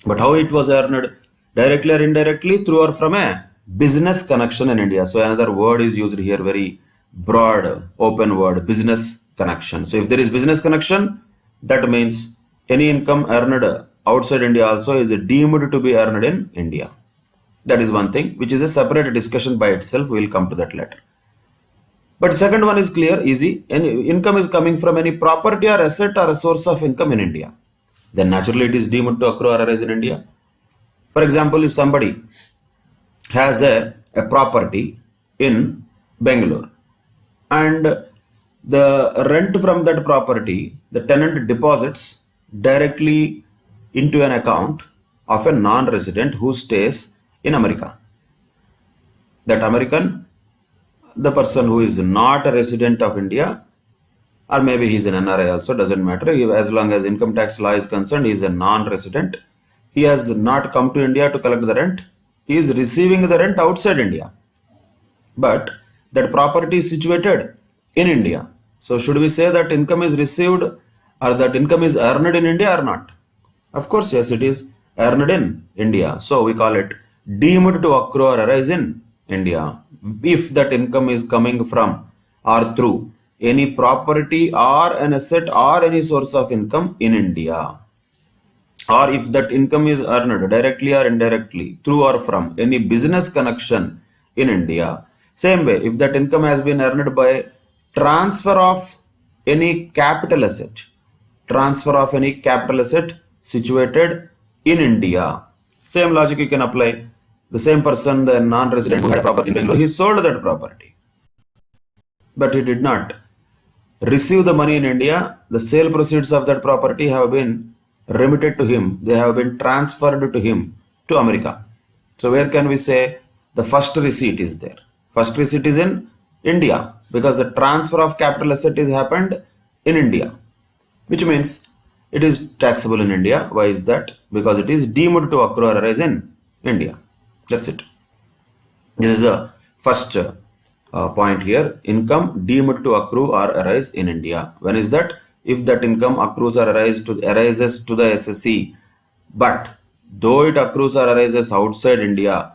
Speaker 1: But how it was earned? Directly or indirectly, through or from a business connection in India. So another word is used here, very broad, open word, business connection. So if there is business connection, that means any income earned outside India also is deemed to be earned in India. That is one thing, which is a separate discussion by itself. We will come to that later. But second one is clear, easy. Any income is coming from any property or asset or a source of income in India. Then naturally it is deemed to accrue or arise in India. For example, if somebody has a property in Bangalore and the rent from that property, the tenant deposits directly into an account of a non-resident who stays in America. That American, the person who is not a resident of India, or maybe he's an NRI also, doesn't matter. As long as income tax law is concerned, he is a non-resident. He has not come to India to collect the rent. He is receiving the rent outside India. But that property is situated in India. So should we say that income is received or that income is earned in India or not? Of course, yes, it is earned in India. So we call it deemed to accrue or arise in India. If that income is coming from or through any property or an asset or any source of income in India, or if that income is earned directly or indirectly through or from any business connection in India. Same way, if that income has been earned by transfer of any capital asset, situated in India. Same logic you can apply. The same person, the non-resident who had a property in Bangalore, he sold that property. But he did not receive the money in India. The sale proceeds of that property have been remitted to him. They have been transferred to him to America. So where can we say the first receipt is there? First receipt is in India because the transfer of capital asset is happened in India, which means it is taxable in India. Why is that? Because it is deemed to accrue or arise in India. That's it. This is the first point here. Income deemed to accrue or arise in India. When is that? If that income accrues or arises to the SSE, but though it accrues or arises outside India,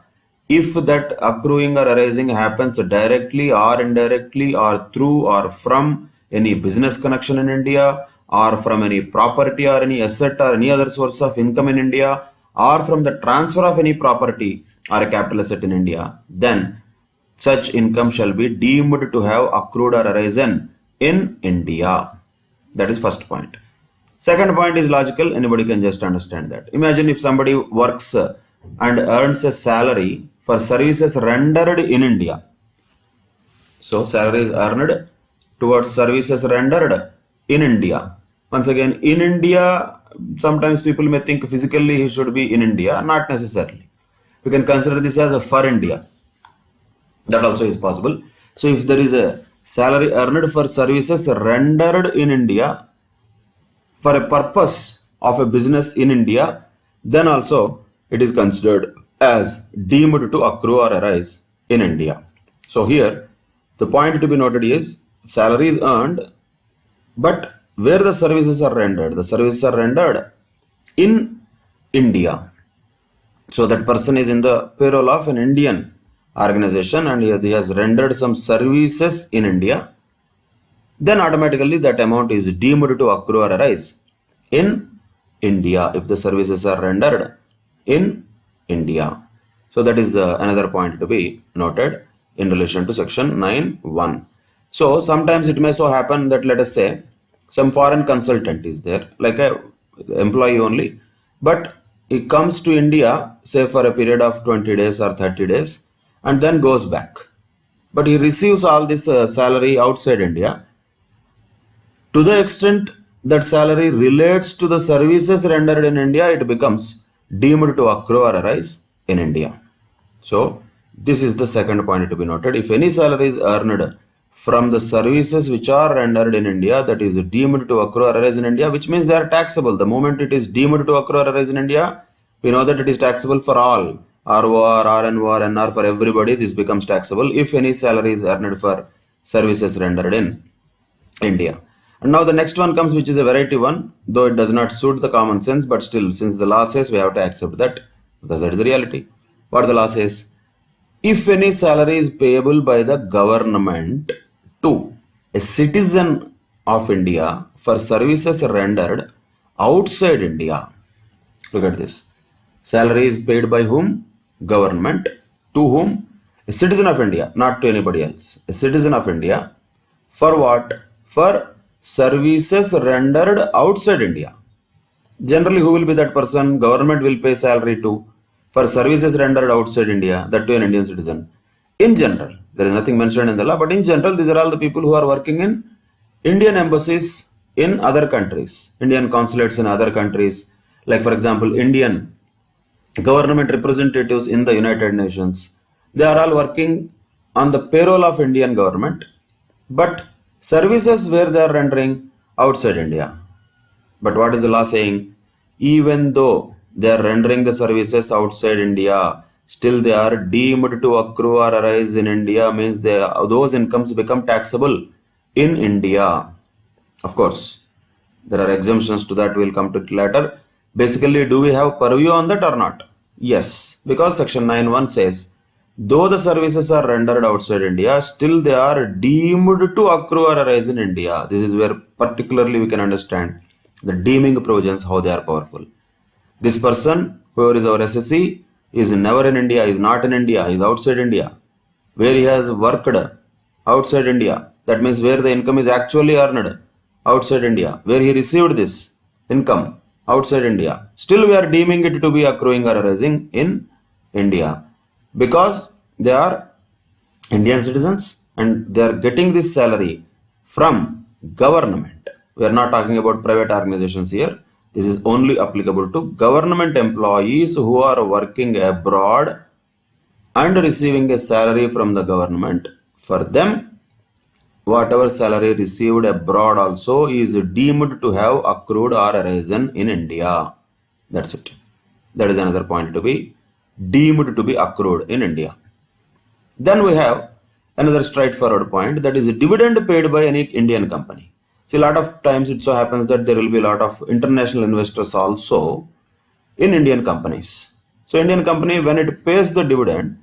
Speaker 1: if that accruing or arising happens directly or indirectly or through or from any business connection in India, or from any property or any asset or any other source of income in India, or from the transfer of any property or a capital asset in India, then such income shall be deemed to have accrued or arisen in India. That is first point. Second point is logical. Anybody can just understand that. Imagine if somebody works and earns a salary for services rendered in India. So salary is earned towards services rendered in India. Once again, in India, sometimes people may think physically he should be in India. Not necessarily. We can consider this as a for India. That also is possible. So if there is a salary earned for services rendered in India for a purpose of a business in India, then also it is considered as deemed to accrue or arise in India. So here the point to be noted is salary is earned, but where the services are rendered? The services are rendered in India. So that person is in the payroll of an Indian organization and he has rendered some services in India. Then automatically that amount is deemed to accrue or arise in India if the services are rendered in India. So that is another point to be noted in relation to section 9(1). So sometimes it may so happen that, let us say, some foreign consultant is there, like a employee only, but he comes to India, say for a period of 20 days or 30 days, and then goes back. But he receives all this salary outside India. To the extent that salary relates to the services rendered in India, it becomes deemed to accrue or arise in India. So this is the second point to be noted. If any salary is earned from the services which are rendered in India, that is deemed to accrue or arise in India, which means they are taxable. The moment it is deemed to accrue or arise in India, we know that it is taxable for all. ROR, RNOR, NR, for everybody, this becomes taxable if any salary is earned for services rendered in India. And now the next one comes, which is a variety one, though it does not suit the common sense, but still, since the law says, we have to accept that because that is the reality. What the law says? If any salary is payable by the government to a citizen of India for services rendered outside India, look at this. Salary is paid by whom? Government. To whom? A citizen of India, not to anybody else. A citizen of India. For what? For services rendered outside India. Generally, who will be that person? Government will pay salary to for services rendered outside India, that to an Indian citizen. In general, there is nothing mentioned in the law, but in general, these are all the people who are working in Indian embassies in other countries, Indian consulates in other countries, like for example, Indian government representatives in the United Nations. They are all working on the payroll of Indian government, but services where they are rendering outside India. But what is the law saying? Even though they are rendering the services outside India, still they are deemed to accrue or arise in India, means those incomes become taxable in India. Of course, there are exemptions to that, we'll come to it later. Basically, do we have purview on that or not? Yes, because section 9(1) says, though the services are rendered outside India, still they are deemed to accrue or arise in India. This is where particularly we can understand the deeming provisions, how they are powerful. This person, whoever is our SSC, is never in India, is not in India, is outside India. Where he has worked outside India, that means where the income is actually earned outside India, where he received this income outside India, still we are deeming it to be accruing or arising in India, because they are Indian citizens and they are getting this salary from government. We are not talking about private organizations here. This is only applicable to government employees who are working abroad and receiving a salary from the government. For them, whatever salary received abroad also is deemed to have accrued or arisen in India. That's it. That is another point to be deemed to be accrued in India. Then we have another straightforward point, that is dividend paid by any Indian company. See, a lot of times it so happens that there will be a lot of international investors also in Indian companies. So Indian company, when it pays the dividend,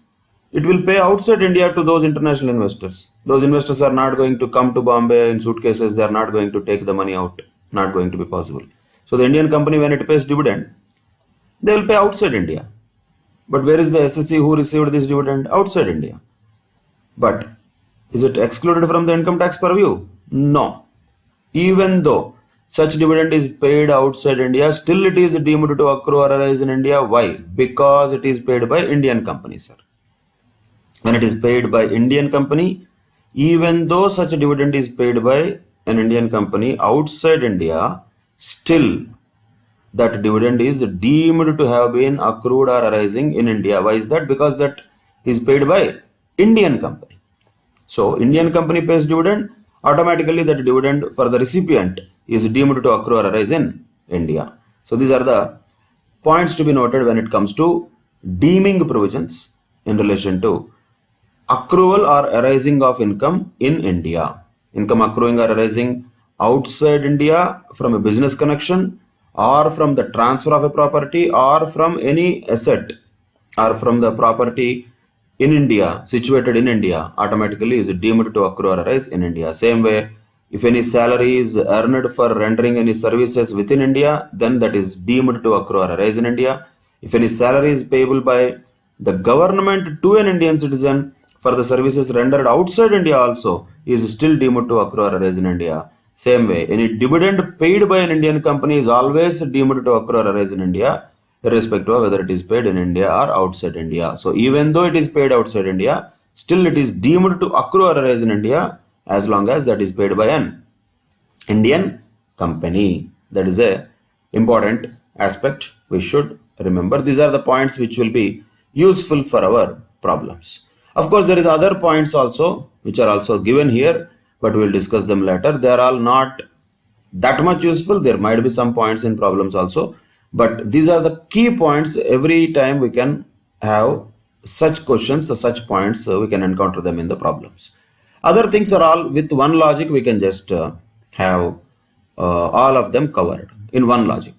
Speaker 1: it will pay outside India to those international investors. Those investors are not going to come to Bombay in suitcases. They are not going to take the money out. Not going to be possible. So the Indian company, when it pays dividend, they will pay outside India. But where is the SSC who received this dividend? Outside India. But is it excluded from the income tax purview? No. Even though such dividend is paid outside India, still it is deemed to accrue or arise in India. Why? Because it is paid by Indian company, sir. When it is paid by Indian company, even though such dividend is paid by an Indian company outside India, still that dividend is deemed to have been accrued or arising in India. Why is that? Because that is paid by Indian company. So Indian company pays dividend, automatically that dividend for the recipient is deemed to accrue or arise in India. So these are the points to be noted when it comes to deeming provisions in relation to accrual or arising of income in India. Income accruing or arising outside India from a business connection, or from the transfer of a property, or from any asset, or from the property in India, situated in India, automatically is deemed to accrue or arise in India. Same way, if any salary is earned for rendering any services within India, then that is deemed to accrue or arise in India. If any salary is payable by the government to an Indian citizen for the services rendered outside India also, is still deemed to accrue or arise in India. Same way, any dividend paid by an Indian company is always deemed to accrue or arise in India, irrespective of whether it is paid in India or outside India. So even though it is paid outside India, still it is deemed to accrue or arise in India, as long as that is paid by an Indian company. That is a important aspect we should remember. These are the points which will be useful for our problems. Of course, there is other points also which are also given here, but we will discuss them later. They are all not that much useful. There might be some points in problems also, but these are the key points. Every time we can have such questions, such points, we can encounter them in the problems. Other things are all with one logic. We can just have all of them covered in one logic.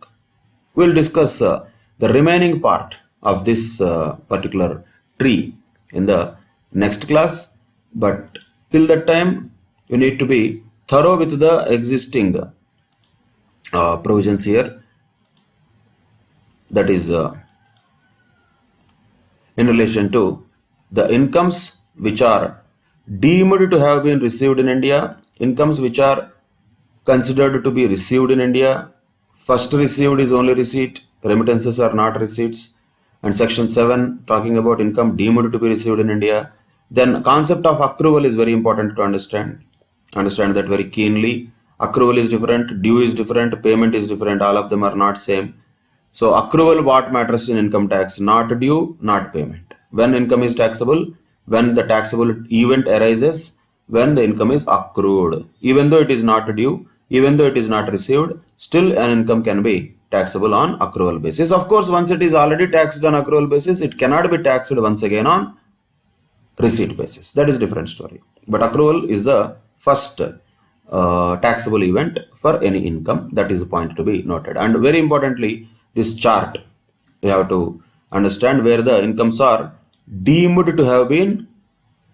Speaker 1: We will discuss the remaining part of this particular tree in the next class, but till that time you need to be thorough with the existing provisions here. That is in relation to the incomes which are deemed to have been received in India, incomes which are considered to be received in India. First received is only receipt, remittances are not receipts. And section 7 talking about income deemed to be received in India. Then concept of accrual is very important to understand that very keenly. Accrual is different, due is different, payment is different, all of them are not same. So accrual, what matters in income tax? Not due, not payment. When income is taxable? When the taxable event arises, when the income is accrued. Even though it is not due, even though it is not received, still an income can be taxable on accrual basis. Of course, once it is already taxed on accrual basis, it cannot be taxed once again on receipt basis. That is different story. But accrual is the first taxable event for any income. That is the point to be noted. And very importantly, this chart, you have to understand where the incomes are deemed to have been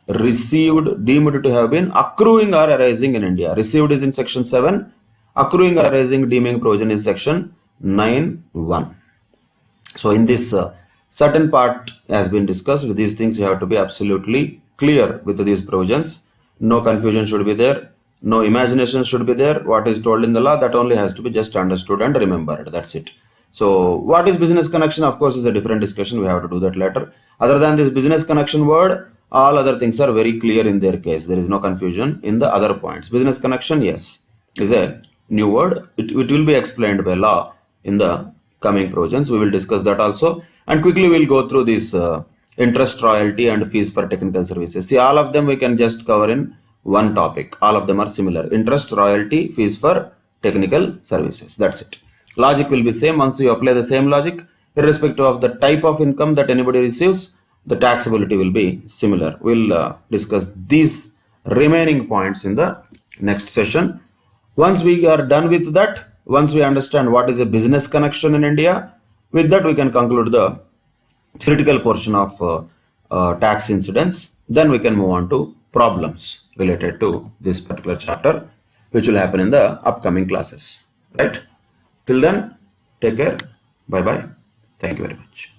Speaker 1: received, deemed to have been accruing or arising in India. Received is in section 7, accruing or arising deeming provision is section 9(1). So in this certain part has been discussed. With these things you have to be absolutely clear with these provisions. No confusion should be there. No imagination should be there. What is told in the law, that only has to be just understood and remembered. That's it. So what is business connection? Of course, is a different discussion. We have to do that later. Other than this business connection word, all other things are very clear in their case. There is no confusion in the other points. Business connection, yes, is a new word. It will be explained by law in the coming provisions. We will discuss that also. And quickly we'll go through this interest, royalty and fees for technical services. See, all of them we can just cover in one topic. All of them are similar. Interest, royalty, fees for technical services. That's it. Logic will be same. Once you apply the same logic, irrespective of the type of income that anybody receives, the taxability will be similar. We'll discuss these remaining points in the next session. Once we are done with that, once we understand what is a business connection in India, with that we can conclude the theoretical portion of tax incidents. Then we can move on to problems related to this particular chapter, which will happen in the upcoming classes. Right? Till then, take care. Bye bye. Thank you very much.